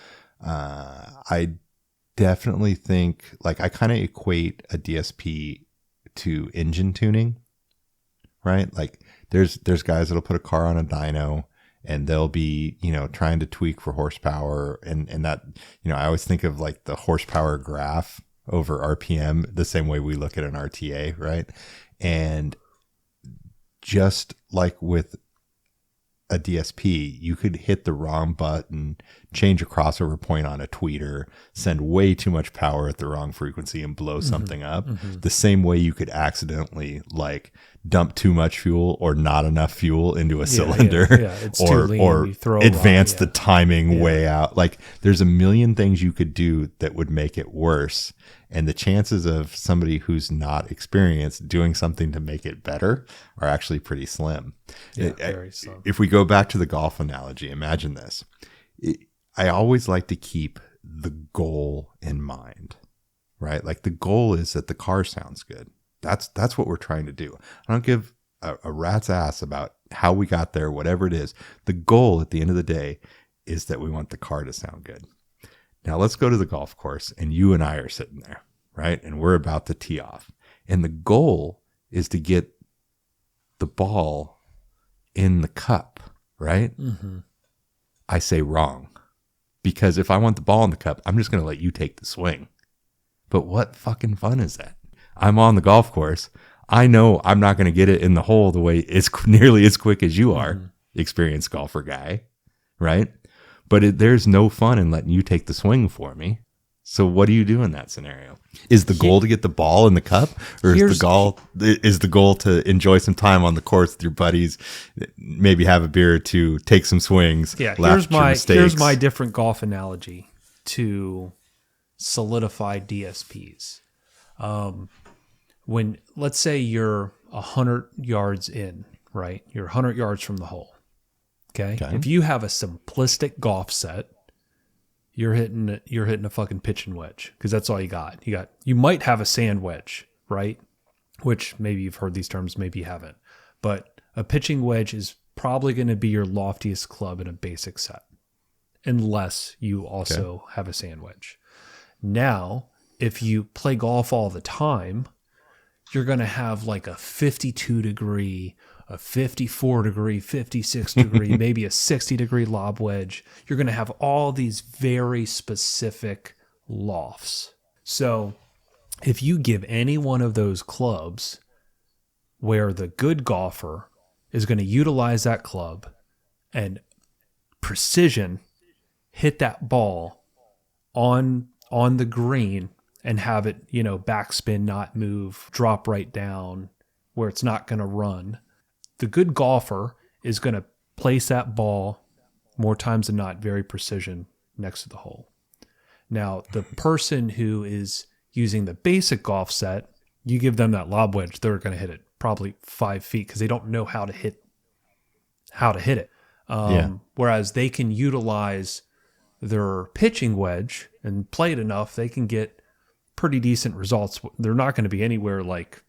I definitely think, like, I kind of equate a DSP to engine tuning, right? Like there's guys that'll put a car on a dyno and they'll be, trying to tweak for horsepower and that, I always think of like the horsepower graph over RPM, the same way we look at an RTA, right? And just like with a DSP, you could hit the wrong button, change a crossover point on a tweeter, send way too much power at the wrong frequency and blow something up. The same way you could accidentally like dump too much fuel or not enough fuel into a cylinder, It's too lean. or You throw advance the timing way out. Like there's a million things you could do that would make it worse. And the chances of somebody who's not experienced doing something to make it better are actually pretty slim. Yeah, very slim. If we go back to the golf analogy, imagine this. I always like to keep the goal in mind, right? Like the goal is that the car sounds good. That's what we're trying to do. I don't give a rat's ass about how we got there, whatever it is. The goal at the end of the day is that we want the car to sound good. Now let's go to the golf course and you and I are sitting there, right? And we're about to tee off. And the goal is to get the ball in the cup, right? I say wrong. Because if I want the ball in the cup, I'm just going to let you take the swing. But what fucking fun is that? I'm on the golf course. I know I'm not going to get it in the hole the way it's nearly as quick as you are, experienced golfer guy, right? But there's no fun in letting you take the swing for me. So what do you do in that scenario? Is the goal to get the ball in the cup, or is the goal to enjoy some time on the course with your buddies, maybe have a beer or two, take some swings? Yeah, laugh at your mistakes? here's my different golf analogy to solidify DSPs. When let's say you're 100 yards in, right? You're 100 yards from the hole. Okay. If you have a simplistic golf set, you're hitting a fucking pitching wedge because that's all you got. You might have a sand wedge, right? Which maybe you've heard these terms, maybe you haven't. But a pitching wedge is probably going to be your loftiest club in a basic set, unless you also have a sand wedge. Now, if you play golf all the time, you're going to have like a 52 degree, a 54 degree, 56 degree, maybe a 60 degree lob wedge. You're going to have all these very specific lofts. So if you give any one of those clubs where the good golfer is going to utilize that club and precision hit that ball on the green and have it, backspin, not move, drop right down where it's not going to run. The good golfer is going to place that ball more times than not, very precision next to the hole. Now, the person who is using the basic golf set, you give them that lob wedge, they're going to hit it probably 5 feet because they don't know how to hit it. Whereas they can utilize their pitching wedge and play it enough, they can get pretty decent results. They're not going to be anywhere like,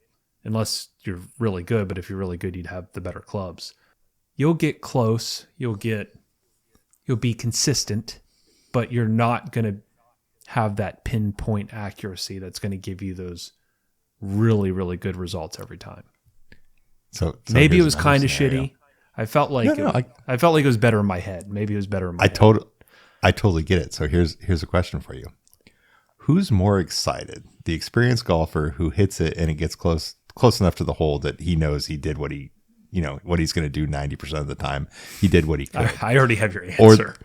unless you're really good, but if you're really good, you'd have the better clubs. You'll get close, you'll be consistent, but you're not going to have that pinpoint accuracy that's going to give you those really, really good results every time. So maybe it here's was another kind of scenario. shitty. I felt like I felt like it was better in my head. Maybe it was better in my head. I totally get it. So here's a question for you. Who's more excited? The experienced golfer who hits it and it gets close enough to the hole that he knows he did what he, what he's going to do 90% of the time. He did what he could. I already have your answer.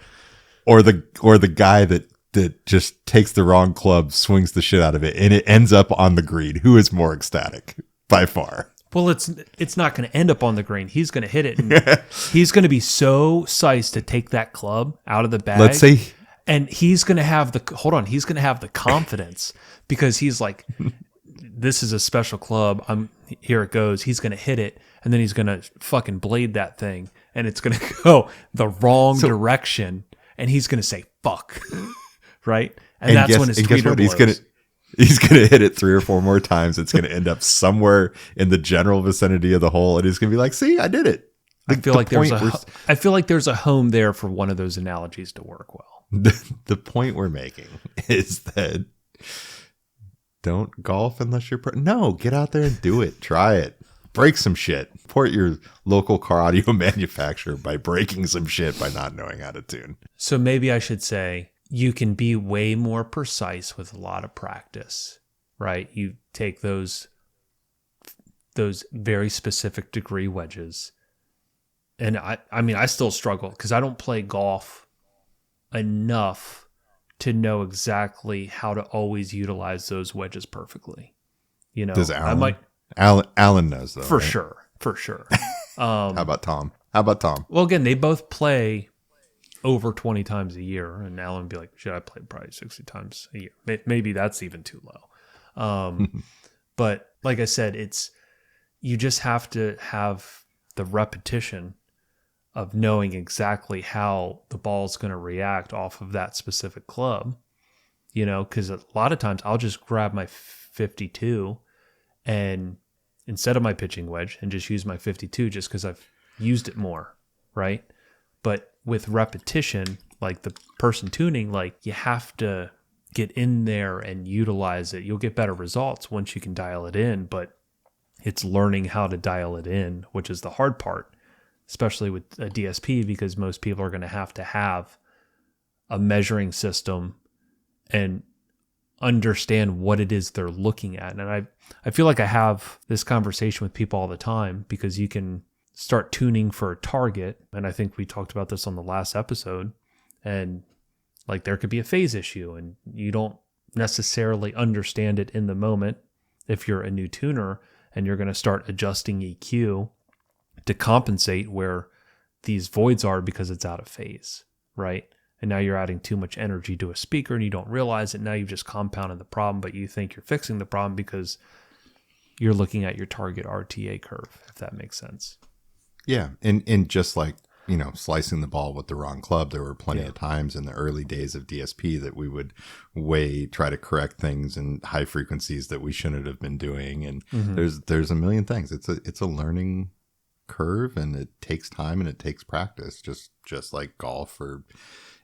Or the guy that just takes the wrong club, swings the shit out of it, and it ends up on the green. Who is more ecstatic by far? Well, it's not going to end up on the green. He's going to hit it, and he's going to be so psyched to take that club out of the bag. Let's say, and he's going to have the confidence because he's like, this is a special club. Here it goes. He's going to hit it, and then he's going to fucking blade that thing, and it's going to go the wrong direction, and he's going to say fuck, right? And that's when his tweeter blows. He's gonna hit it 3 or 4 more times. It's gonna end up somewhere in the general vicinity of the hole, and he's gonna be like, "See, I did it." I feel like there's a home there for one of those analogies to work well. The point we're making is that don't golf unless you're no. Get out there and do it. Try it. Break some shit. Support your local car audio manufacturer by breaking some shit by not knowing how to tune. So maybe I should say, you can be way more precise with a lot of practice, right? You take those very specific degree wedges. And I mean, I still struggle because I don't play golf enough to know exactly how to always utilize those wedges perfectly. Does Alan? Alan knows though. For right? sure. How about Tom? Well, again, they both play over 20 times a year, and Alan would be like, shit, I played probably 60 times a year. Maybe that's even too low. But like I said, you just have to have the repetition of knowing exactly how the ball's going to react off of that specific club, because a lot of times I'll just grab my 52 and instead of my pitching wedge and just use my 52 just because I've used it more, right? But with repetition, like the person tuning, like you have to get in there and utilize it. You'll get better results once you can dial it in, but it's learning how to dial it in, which is the hard part, especially with a DSP, because most people are going to have a measuring system and understand what it is they're looking at. And I feel like I have this conversation with people all the time because you can start tuning for a target. And I think we talked about this on the last episode, and like there could be a phase issue and you don't necessarily understand it in the moment if you're a new tuner, and you're going to start adjusting EQ to compensate where these voids are because it's out of phase, right? And now you're adding too much energy to a speaker and you don't realize it. Now you've just compounded the problem, but you think you're fixing the problem because you're looking at your target RTA curve, if that makes sense. Yeah. And just like, slicing the ball with the wrong club, there were plenty of times in the early days of DSP that we would try to correct things in high frequencies that we shouldn't have been doing. And there's a million things. It's a learning curve, and it takes time and it takes practice, just like golf or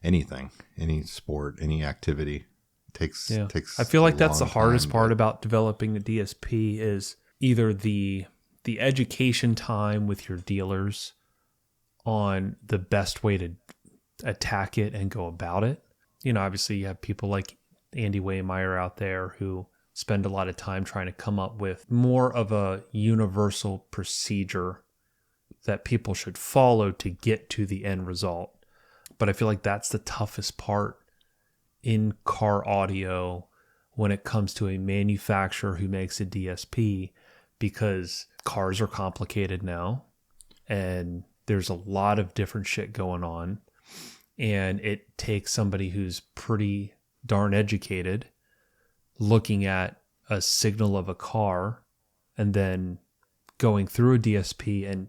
anything, any sport, any activity. Takes I feel like that's the hardest part about developing a DSP is either the education time with your dealers on the best way to attack it and go about it. Obviously you have people like Andy Waymeyer out there who spend a lot of time trying to come up with more of a universal procedure that people should follow to get to the end result. But I feel like that's the toughest part in car audio when it comes to a manufacturer who makes a DSP, because cars are complicated now and there's a lot of different shit going on, and it takes somebody who's pretty darn educated looking at a signal of a car and then going through a DSP and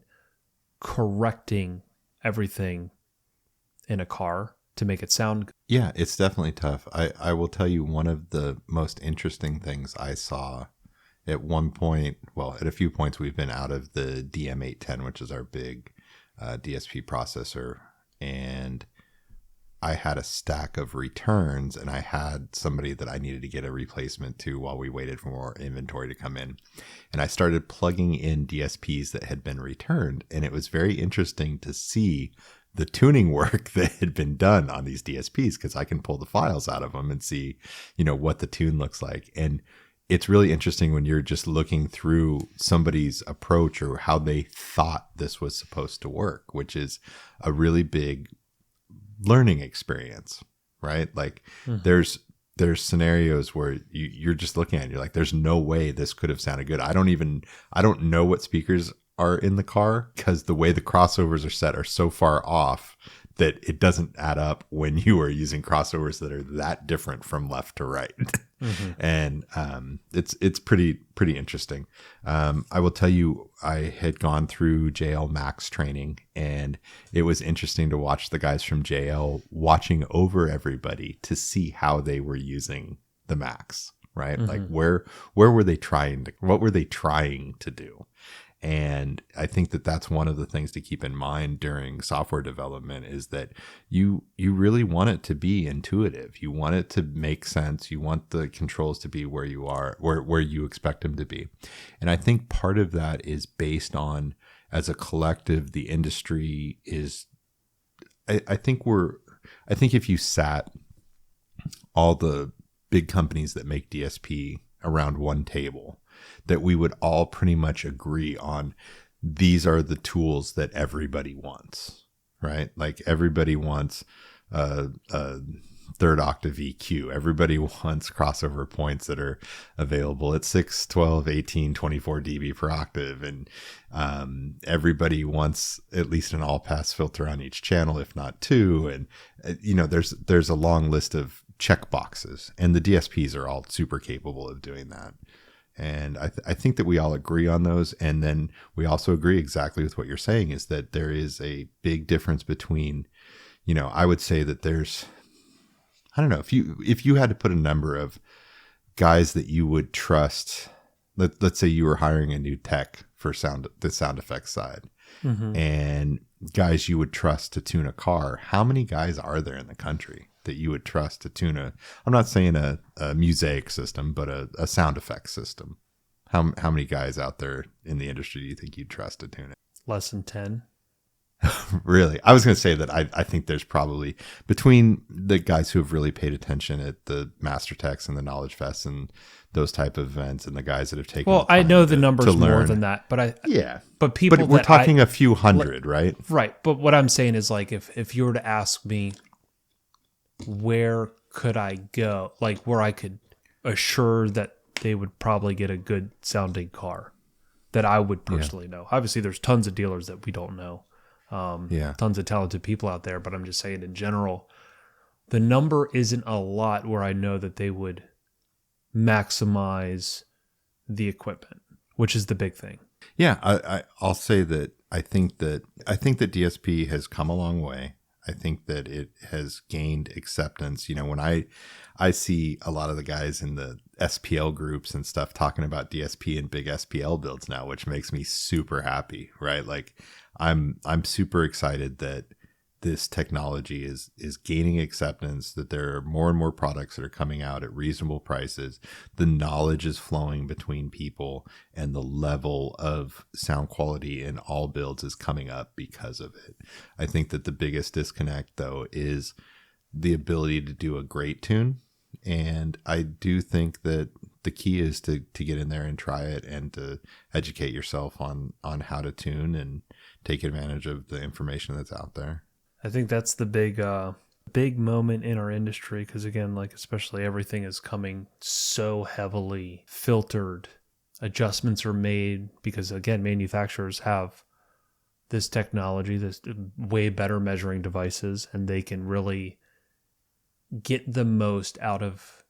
correcting everything in a car to make it sound good. Yeah, it's definitely tough. I will tell you, one of the most interesting things I saw at one point, well, at a few points, we've been out of the DM810, which is our big DSP processor. And I had a stack of returns and I had somebody that I needed to get a replacement to while we waited for more inventory to come in. And I started plugging in DSPs that had been returned. And it was very interesting to see the tuning work that had been done on these DSPs, because I can pull the files out of them and see, what the tune looks like. And it's really interesting when you're just looking through somebody's approach or how they thought this was supposed to work, which is a really big learning experience, right? Like there's scenarios where you're just looking at it, you're like, there's no way this could have sounded good. I don't know what speakers are in the car, because the way the crossovers are set are so far off that it doesn't add up when you are using crossovers that are that different from left to right. And it's pretty interesting. I will tell you, I had gone through JL Max training, and it was interesting to watch the guys from JL watching over everybody to see how they were using the Max, right? Like where were they what were they trying to do? And I think that that's one of the things to keep in mind during software development, is that you really want it to be intuitive. You want it to make sense. You want the controls to be where you are, where you expect them to be. And I think part of that is based on, as a collective, the industry is, I think if you sat all the big companies that make DSP around one table, that we would all pretty much agree on, these are the tools that everybody wants, right? Like everybody wants a third octave EQ. Everybody wants crossover points that are available at 6, 12, 18, 24 dB per octave. And everybody wants at least an all pass filter on each channel, if not two. And, there's a long list of check boxes, and the DSPs are all super capable of doing that. And I think that we all agree on those. And then we also agree exactly with what you're saying, is that there is a big difference between, I would say that there's, I don't know, if you had to put a number of guys that you would trust, let's say you were hiring a new tech for the sound effects side, and guys you would trust to tune a car, how many guys are there in the country that you would trust to tune I'm not saying a mosaic system, but a sound effects system? How many guys out there in the industry do you think you'd trust to tune it? Less than 10. Really? I was going to say that I think there's probably, between the guys who have really paid attention at the Master Techs and the Knowledge Fests and those type of events, and the guys that have taken. Well, I know the number's more than that, but but people. But we're talking a few hundred, right? Right. But what I'm saying is, like, if you were to ask me, where could I go, like where I could assure that they would probably get a good sounding car that I would personally know. Obviously, there's tons of dealers that we don't know. Tons of talented people out there, but I'm just saying in general, the number isn't a lot where I know that they would maximize the equipment, which is the big thing. Yeah, I'll say that I think that DSP has come a long way. I think that it has gained acceptance. When I see a lot of the guys in the SPL groups and stuff talking about DSP and big SPL builds now, which makes me super happy, right? Like I'm super excited that this technology is gaining acceptance, that there are more and more products that are coming out at reasonable prices. The knowledge is flowing between people, and the level of sound quality in all builds is coming up because of it. I think that the biggest disconnect, though, is the ability to do a great tune. And I do think that the key is to get in there and try it, and to educate yourself on how to tune and take advantage of the information that's out there. I think that's the big moment in our industry, because again, like, especially everything is coming so heavily filtered. Adjustments are made because, again, manufacturers have this technology, this way better measuring devices, and they can really get the most out of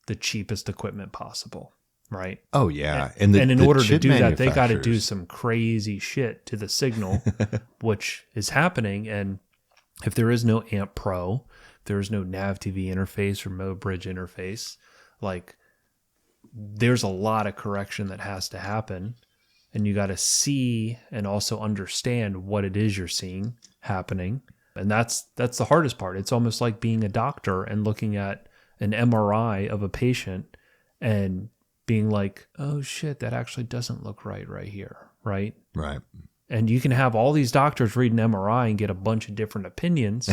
the cheapest equipment possible, right? Oh yeah, and in order to do that, they got to do some crazy shit to the signal, which is happening. And if there is no Amp Pro, there is no Nav TV interface or Mode Bridge interface, like, there's a lot of correction that has to happen, and you got to see and also understand what it is you're seeing happening. And that's the hardest part. It's almost like being a doctor and looking at an MRI of a patient and being like, oh shit, that actually doesn't look right here, right? Right. And you can have all these doctors read an MRI and get a bunch of different opinions.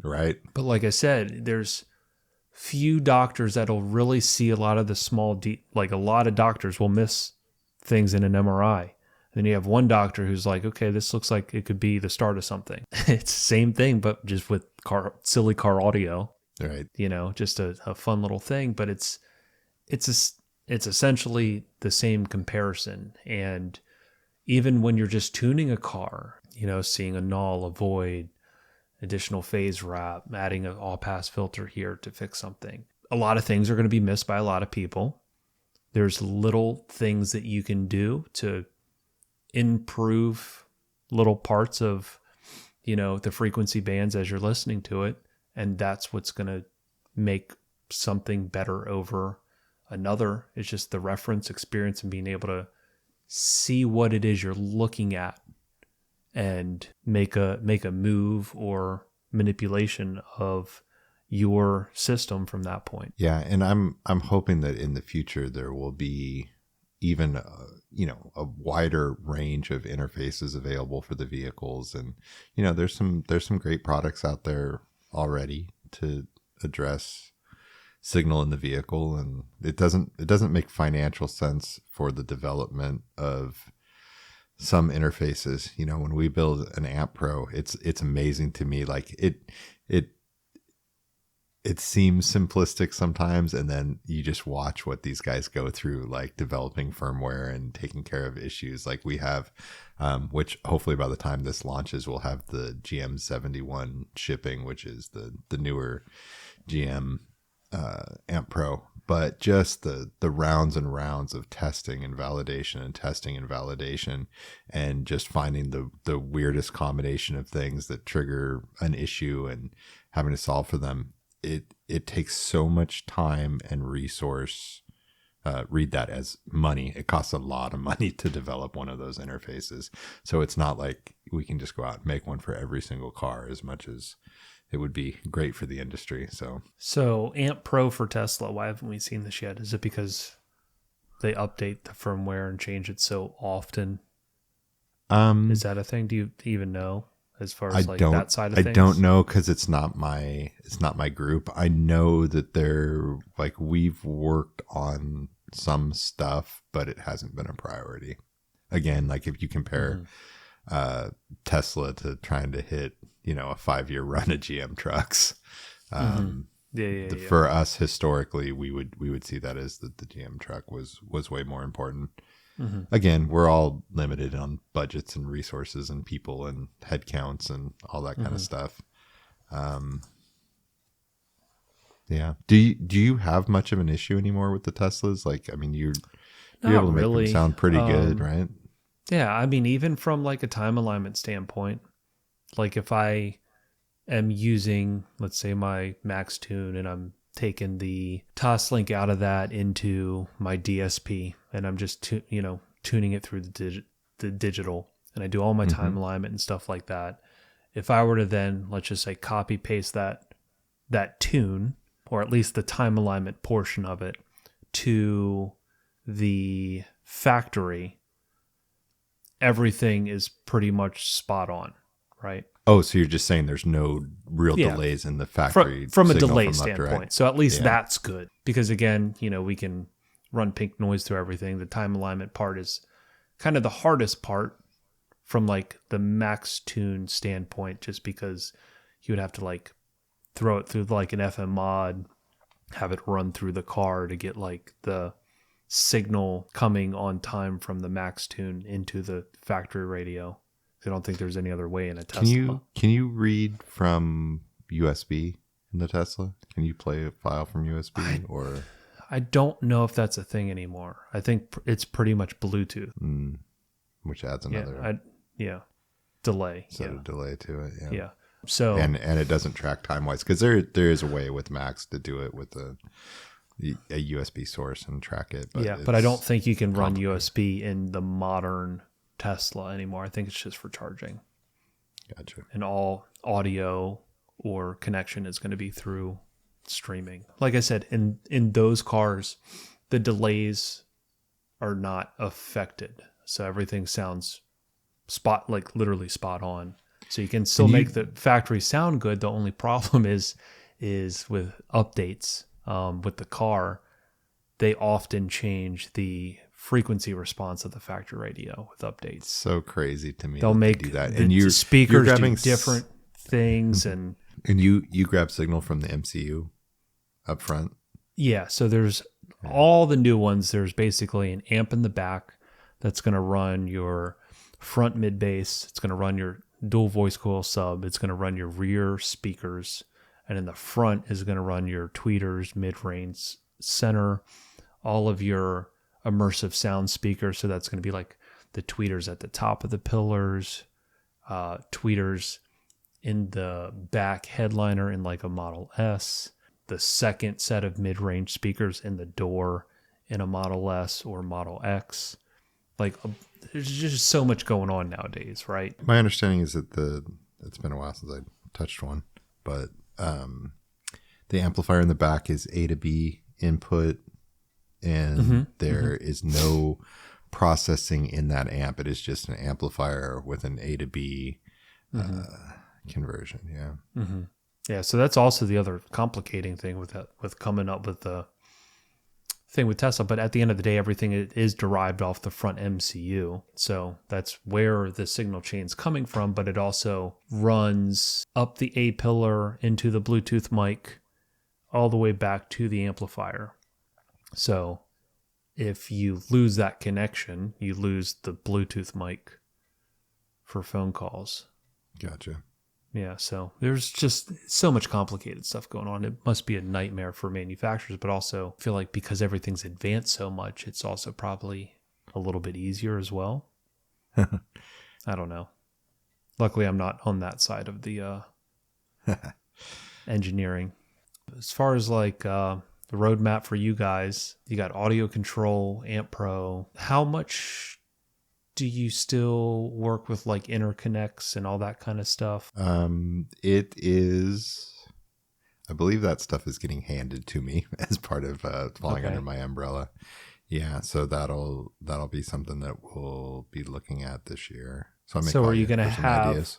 Right. But like I said, there's few doctors that'll really see a lot of the small, like a lot of doctors will miss things in an MRI. Then you have one doctor who's like, okay, this looks like it could be the start of something. It's the same thing, but just with silly car audio. Right. You know, just a fun little thing, but it's essentially the same comparison. And even when you're just tuning a car, you know, seeing a null, a void, additional phase wrap, adding an all-pass filter here to fix something, a lot of things are going to be missed by a lot of people. There's little things that you can do to improve little parts of, you know, the frequency bands as you're listening to it. And that's what's going to make something better over another. It's just the reference experience and being able to see what it is you're looking at and make a move or manipulation of your system from that point. Yeah, and I'm hoping that in the future there will be even you know, a wider range of interfaces available for the vehicles. And you know, there's some great products out there already to address signal in the vehicle, and it doesn't make financial sense for the development of some interfaces. You know, when we build an Amp Pro, it's amazing to me. Like it seems simplistic sometimes, and then you just watch what these guys go through, like developing firmware and taking care of issues. Like we have, which hopefully by the time this launches, we'll have the GM 71 shipping, which is the newer GM Amp Pro. But just the rounds and rounds of testing and validation and just finding the weirdest combination of things that trigger an issue and having to solve for them. It takes so much time and resource. Read that as money. It costs a lot of money to develop one of those interfaces. So it's not like we can just go out and make one for every single car, as much as it would be great for the industry. So Amp Pro for Tesla, why haven't we seen this yet? Is it because they update the firmware and change it so often? Is that a thing? Do you even know? As far as that side of things? I don't know, because it's not my group. I know that we've worked on some stuff, but it hasn't been a priority. Again, like if you compare Tesla to trying to hit, you know, a 5-year run of GM trucks, for us historically, we would see that as the GM truck was way more important. Mm-hmm. Again, we're all limited on budgets and resources and people and head counts and all that kind of stuff. Yeah. Do you have much of an issue anymore with the Teslas? Like, I mean, you're able to make them sound pretty good, right? Yeah. I mean, even from like a time alignment standpoint, like if I am using, let's say, my Max Tune and I'm taking the Toslink out of that into my DSP and I'm just tuning it through the digital, and I do all my time alignment and stuff like that. If I were to then, let's just say, copy paste that tune, or at least the time alignment portion of it, to the factory, everything is pretty much spot on, right? Oh, so you're just saying there's no real delays in the factory from a delay standpoint. So at least that's good, because again, you know, we can run pink noise through everything. The time alignment part is kind of the hardest part from like the Max Tune standpoint, just because you would have to like throw it through like an FM mod, have it run through the car to get like the signal coming on time from the Max Tune into the factory radio. I don't think there's any other way in a Tesla. Can you read from USB in the Tesla? Can you play a file from USB? I don't know if that's a thing anymore. I think it's pretty much Bluetooth, which adds another delay. Delay to it. Yeah. So and it doesn't track time wise, because there is a way with Max to do it with a USB source and track it. But I don't think you can run USB in the modern Tesla anymore. I think it's just for charging. Gotcha. And all audio or connection is going to be through streaming. Like I said, in those cars, the delays are not affected. So everything sounds literally spot on. So you can still make the factory sound good. The only problem is with updates with the car. They often change the frequency response of the factory radio with updates. So crazy to me. They'll make do that, the and you're speakers grabbing do different things, and you grab signal from the MCU up front. yeah. So there's all the new ones. There's basically an amp in the back that's going to run your front mid bass. It's going to run your dual voice coil sub. It's going to run your rear speakers, and in the front is going to run your tweeters, mid range, center, all of your immersive sound speakers. So that's going to be like the tweeters at the top of the pillars, tweeters in the back headliner in like a Model S, the second set of mid-range speakers in the door in a Model S or Model X. Like there's just so much going on nowadays, right? My understanding is that it's been a while since I touched one, but the amplifier in the back is A to B input, and there is no processing in that amp. It is just an amplifier with an A to B conversion. Yeah. Yeah. So that's also the other complicating thing with that, with coming up with the thing with Tesla. But at the end of the day, everything is derived off the front MCU. So that's where the signal chain's coming from, but it also runs up the A pillar into the Bluetooth mic all the way back to the amplifier. So if you lose that connection, you lose the Bluetooth mic for phone calls. Gotcha. Yeah, so there's just so much complicated stuff going on. It must be a nightmare for manufacturers, but also I feel like because everything's advanced so much, it's also probably a little bit easier as well. I don't know. Luckily, I'm not on that side of the engineering. As far as like the roadmap for you guys, you got audio control, Amp Pro. How much do you still work with like interconnects and all that kind of stuff? It is, I believe that stuff is getting handed to me as part of falling under my umbrella. Yeah, so that'll be something that we'll be looking at this year. So are you going to have ideas.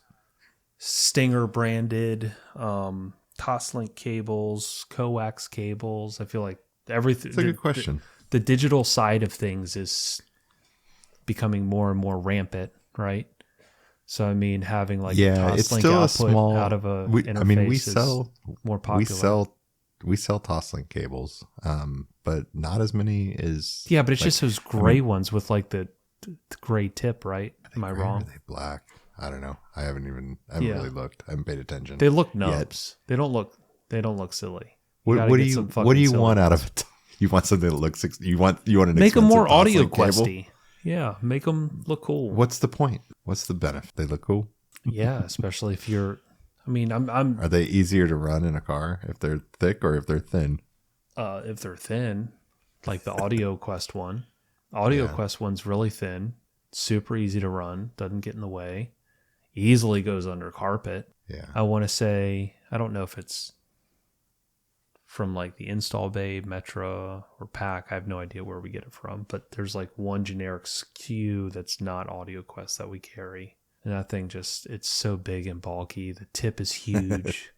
Stinger branded Toslink cables, coax cables? I feel like everything. That's a good question. The digital side of things is becoming more and more rampant, right? So I mean, having like Toslink it's still output a small out of a interface we sell more popular. We sell Toslink cables, but not as many as but it's just those gray ones with like the gray tip, right? Am I wrong? Are they black? I don't know. I haven't really looked. I haven't paid attention. They look nubs. They don't look silly. What do you want out of it? You want something that looks you want an make them more Toslink audio cable? questy. Yeah, make them look cool. What's the point? What's the benefit? They look cool. Yeah, especially if you're. I mean, I'm. Are they easier to run in a car if they're thick or if they're thin? If they're thin, like the Audio Quest one. Audio Quest one's really thin, super easy to run, doesn't get in the way, easily goes under carpet. Yeah. I want to say, I don't know if it's from like the Install Bay, Metra, or Pack. I have no idea where we get it from, but there's like one generic SKU that's not Audio Quest that we carry. And that thing it's so big and bulky. The tip is huge.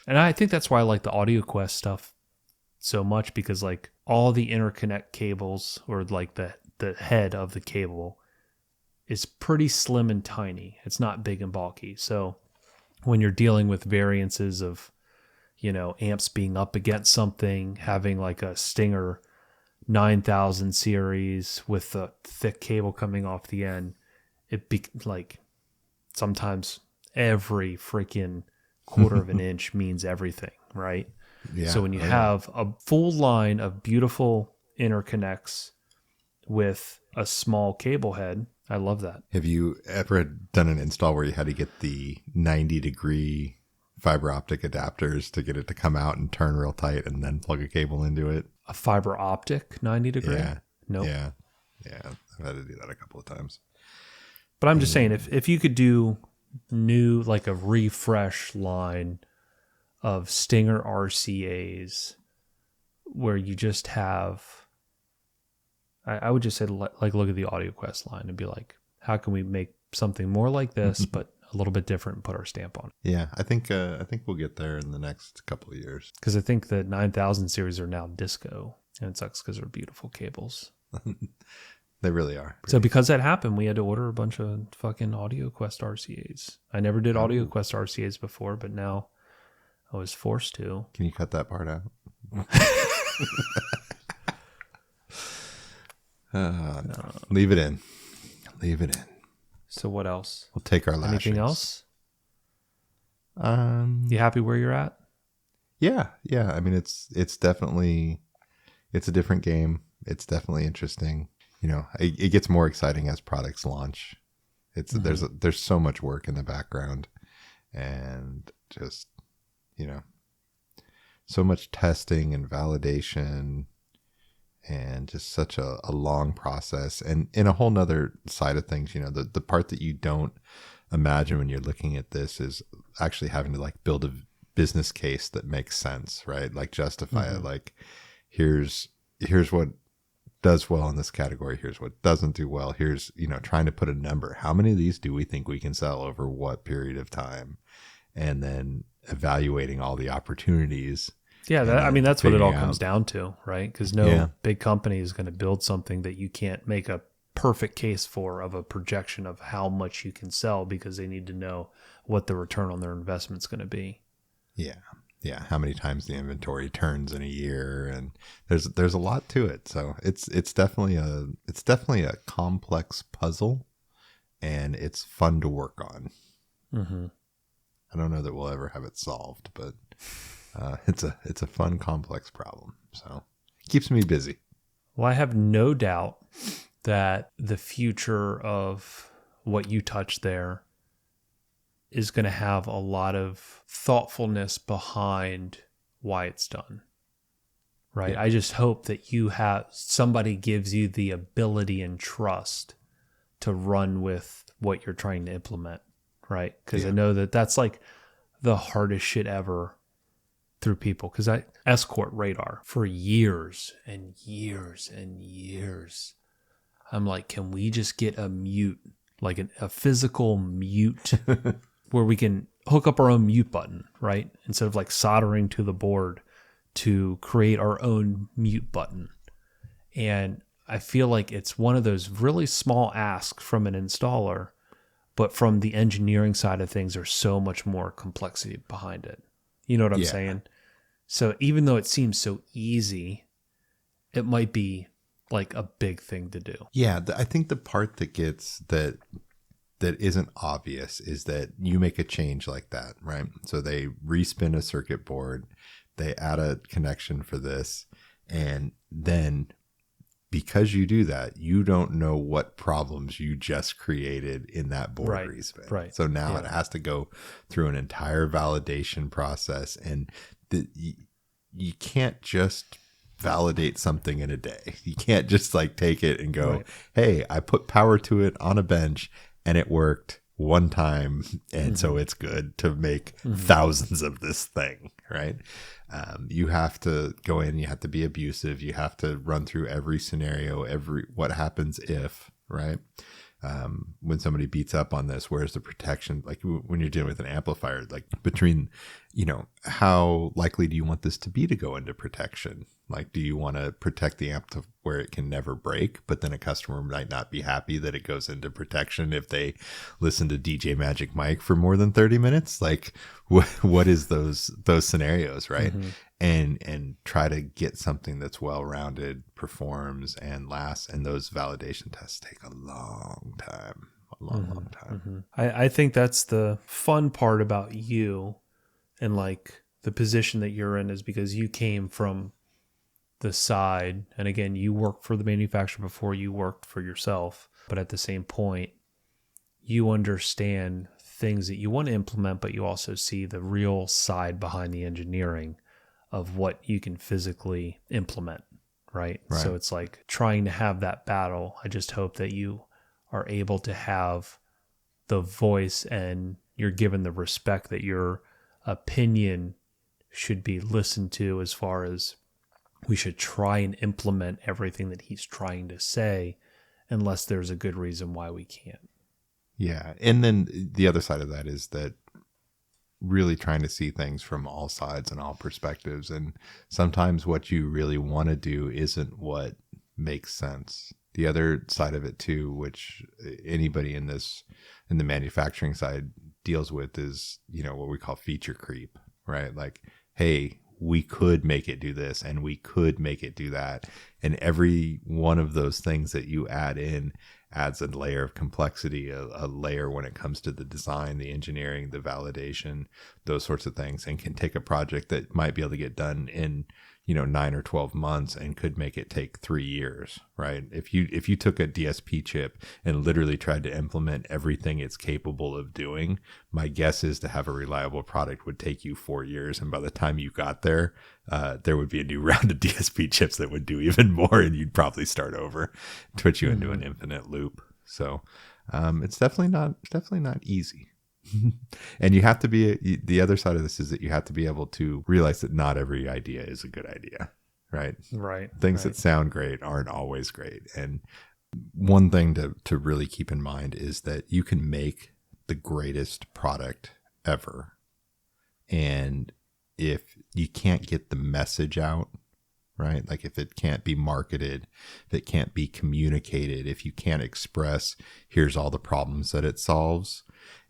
And I think that's why I like the Audio Quest stuff so much, because like all the interconnect cables, or like the head of the cable, is pretty slim and tiny. It's not big and bulky. So when you're dealing with variances of, amps being up against something, having like a Stinger 9000 series with a thick cable coming off the end, like sometimes every freaking quarter of an inch means everything, right? Yeah. So when you have a full line of beautiful interconnects with a small cable head, I love that. Have you ever done an install where you had to get the 90-degree fiber optic adapters to get it to come out and turn real tight and then plug a cable into it? A fiber optic 90 degree? Yeah. Nope. Yeah. I've had to do that a couple of times. But I'm just saying, if you could do new, like a refresh line of Stinger RCAs where you just have, I would just say, like, look at the AudioQuest line and be like, how can we make something more like this, but a little bit different and put our stamp on it? Yeah, I think we'll get there in the next couple of years. Because I think the 9000 series are now disco, and it sucks because they're beautiful cables. They really are. So because that happened, we had to order a bunch of fucking AudioQuest RCAs. I never did AudioQuest RCAs before, but now I was forced to. Can you cut that part out? No. Leave it in. Leave it in. So what else? We'll take our lashings. Anything else? You happy where you're at? Yeah. I mean, it's definitely, it's a different game. It's definitely interesting. You know, it gets more exciting as products launch. It's there's so much work in the background, and just, you know, so much testing and validation, and just such a long process. And in a whole nother side of things, you know, the part that you don't imagine when you're looking at this is actually having to like build a business case that makes sense, right? Like justify it. Like here's what does well in this category. Here's what doesn't do well. Here's, you know, trying to put a number. How many of these do we think we can sell over what period of time? And then evaluating all the opportunities. Yeah, that's what it all comes down to, right? Because no big company is going to build something that you can't make a perfect case for of a projection of how much you can sell, because they need to know what the return on their investment is going to be. Yeah. How many times the inventory turns in a year, and there's a lot to it. So it's definitely a complex puzzle, and it's fun to work on. Mm-hmm. I don't know that we'll ever have it solved, but it's a fun, complex problem. So it keeps me busy. Well, I have no doubt that the future of what you touched there is going to have a lot of thoughtfulness behind why it's done. Right? Yeah. I just hope that somebody gives you the ability and trust to run with what you're trying to implement. Right? Because I know that that's like the hardest shit ever through people. Because I escort radar for years and years and years. I'm like, can we just get a mute, like a physical mute where we can hook up our own mute button, right? Instead of like soldering to the board to create our own mute button. And I feel like it's one of those really small asks from an installer, but from the engineering side of things, there's so much more complexity behind it. You know what I'm saying? So even though it seems so easy, it might be like a big thing to do. Yeah, I think the part that isn't obvious is that you make a change like that, right? So they respin a circuit board, they add a connection for this, and then because you do that, you don't know what problems you just created in that board respin. Right. So now it has to go through an entire validation process, and you can't just validate something in a day. You can't just like take it and go, hey, I put power to it on a bench and it worked one time, and so it's good to make thousands of this thing, right? You have to go in, you have to be abusive, you have to run through every scenario, what happens if, right? When somebody beats up on this, where's the protection? Like when you're dealing with an amplifier, like between, you know, how likely do you want this to be to go into protection? Like, do you want to protect the amp to where it can never break, but then a customer might not be happy that it goes into protection if they listen to DJ Magic Mike for more than 30 minutes? Like, what is those scenarios, right? And try to get something that's well-rounded, performs, and lasts. And those validation tests take a long time, long time. I think that's the fun part about you and like the position that you're in, is because you came from the side, and again, you worked for the manufacturer before you worked for yourself, but at the same point, you understand things that you want to implement, but you also see the real side behind the engineering of what you can physically implement, right? So it's like trying to have that battle. I just hope that you are able to have the voice and you're given the respect that your opinion should be listened to, as far as we should try and implement everything that he's trying to say, unless there's a good reason why we can't. Yeah. And then the other side of that is that really trying to see things from all sides and all perspectives. And sometimes what you really want to do isn't what makes sense. The other side of it too, which anybody in the manufacturing side deals with, is, what we call feature creep, right? Like, hey, we could make it do this and we could make it do that. And every one of those things that you add in adds a layer of complexity, a layer when it comes to the design, the engineering, the validation, those sorts of things, and can take a project that might be able to get done in 9 or 12 months and could make it take 3 years, right? If you took a DSP chip and literally tried to implement everything it's capable of doing, my guess is to have a reliable product would take you 4 years. And by the time you got there, there would be a new round of DSP chips that would do even more, and you'd probably start over, put you into an infinite loop. So it's definitely not easy. And you have to be, the other side of this is that you have to be able to realize that not every idea is a good idea, right? Right. Things that sound great aren't always great. And one thing to really keep in mind is that you can make the greatest product ever, and if you can't get the message out, right? Like if it can't be marketed, if it can't be communicated, if you can't express, here's all the problems that it solves,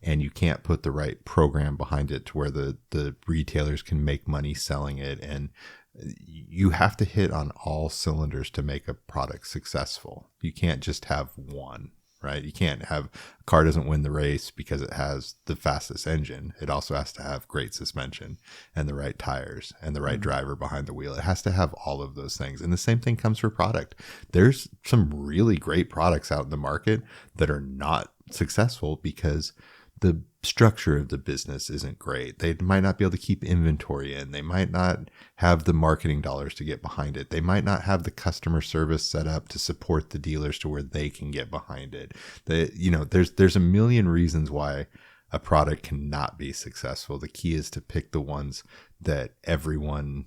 and you can't put the right program behind it to where the retailers can make money selling it, and you have to hit on all cylinders to make a product successful. You can't just have one, right? You can't have, a car doesn't win the race because it has the fastest engine. It also has to have great suspension and the right tires and the right driver behind the wheel. It has to have all of those things. And the same thing comes for product. There's some really great products out in the market that are not successful because the structure of the business isn't great. They might not be able to keep inventory in. They might not have the marketing dollars to get behind it. They might not have the customer service set up to support the dealers to where they can get behind it. There's a million reasons why a product cannot be successful. The key is to pick the ones that everyone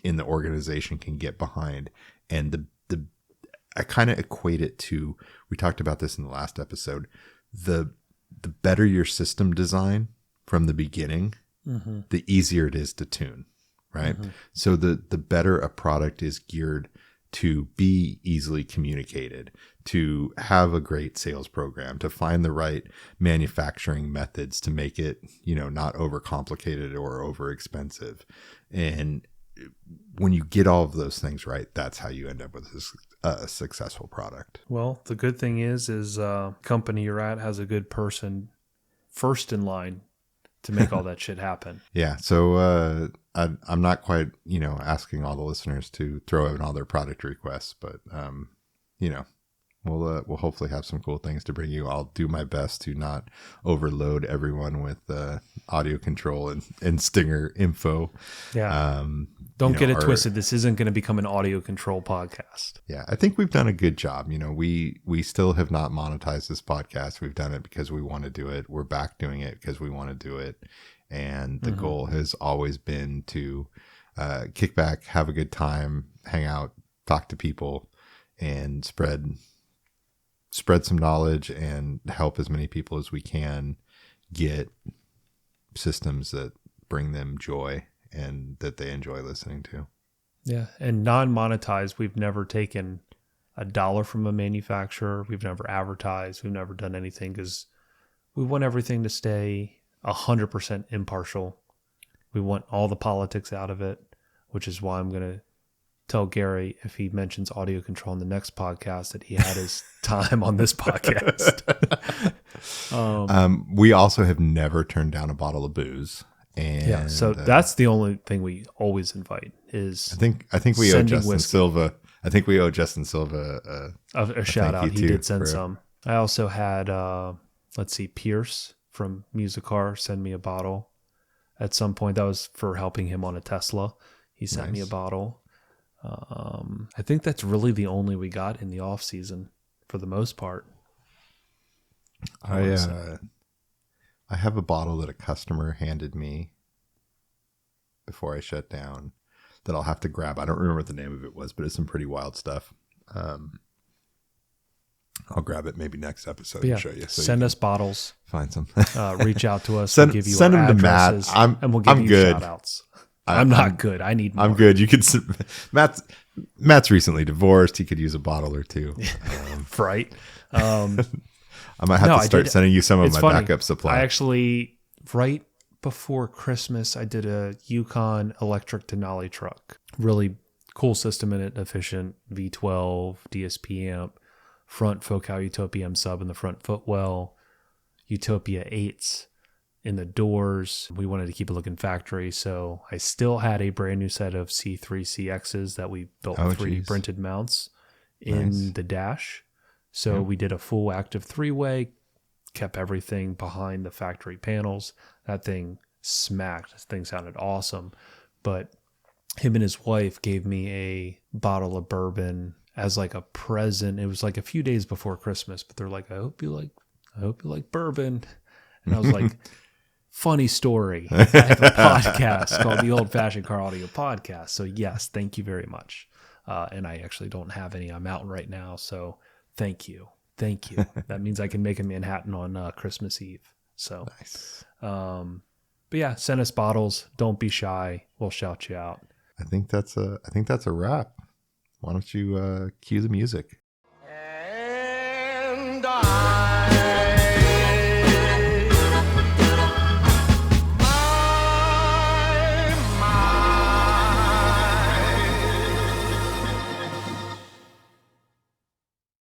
in the organization can get behind. And I kind of equate it to, we talked about this in the last episode, the better your system design from the beginning, the easier it is to tune, right? So the better a product is geared to be easily communicated, to have a great sales program, to find the right manufacturing methods to make it, not overcomplicated or over expensive. And when you get all of those things right, that's how you end up with a successful product. Well, the good thing is company you're at has a good person first in line to make all that shit happen. Yeah. So I'm not quite, asking all the listeners to throw in all their product requests, but we'll hopefully have some cool things to bring you. I'll do my best to not overload everyone with audio control and Stinger info. Yeah. Don't get it twisted. This isn't going to become an audio control podcast. Yeah, I think we've done a good job. We still have not monetized this podcast. We've done it because we want to do it. We're back doing it because we want to do it. And the goal has always been to kick back, have a good time, hang out, talk to people, and spread some knowledge and help as many people as we can get systems that bring them joy and that they enjoy listening to. Yeah. And non-monetized, we've never taken $1 from a manufacturer. We've never advertised. We've never done anything because we want everything to stay 100% impartial. We want all the politics out of it, which is why I'm going to tell Gary, if he mentions audio control in the next podcast, that he had his time on this podcast. We also have never turned down a bottle of booze. And yeah, so that's the only thing we always invite is I think we owe Justin whiskey. Silva. I think we owe Justin Silva a shout out. He did send for some. I also had Pierce from Musicar send me a bottle at some point. That was for helping him on a Tesla. He sent me a bottle. I think that's really the only we got in the off season for the most part. I have a bottle that a customer handed me before I shut down that I'll have to grab. I don't remember what the name of it was, but it's some pretty wild stuff. I'll grab it maybe next episode and show you. So send us bottles. Find some. Reach out to us. Send, we'll give you send our them to Matt. addresses, and we'll give you good. shout outs. I'm not good. I need more. I'm good. You could. Matt's recently divorced. He could use a bottle or two. Right. I might have to start sending you some of my backup supply. I actually, right before Christmas, I did a Yukon electric Denali truck. Really cool system in it, efficient V12 DSP amp, front Focal Utopia M sub in the front footwell, Utopia 8s in the doors. We wanted to keep it looking factory, so I still had a brand new set of C3 CXs that we built 3 printed mounts in the dash. So we did a full active 3-way, kept everything behind the factory panels. That thing smacked. This thing sounded awesome. But him and his wife gave me a bottle of bourbon as like a present. It was like a few days before Christmas, but they're like, I hope you like bourbon. And I was like, funny story. I have a podcast called the Old Fashioned Car Audio Podcast. So yes, thank you very much. And I actually don't have any. I'm out right now. So thank you. That means I can make a Manhattan on Christmas Eve. So nice. But yeah, send us bottles. Don't be shy. We'll shout you out. I think that's a wrap. Why don't you cue the music? And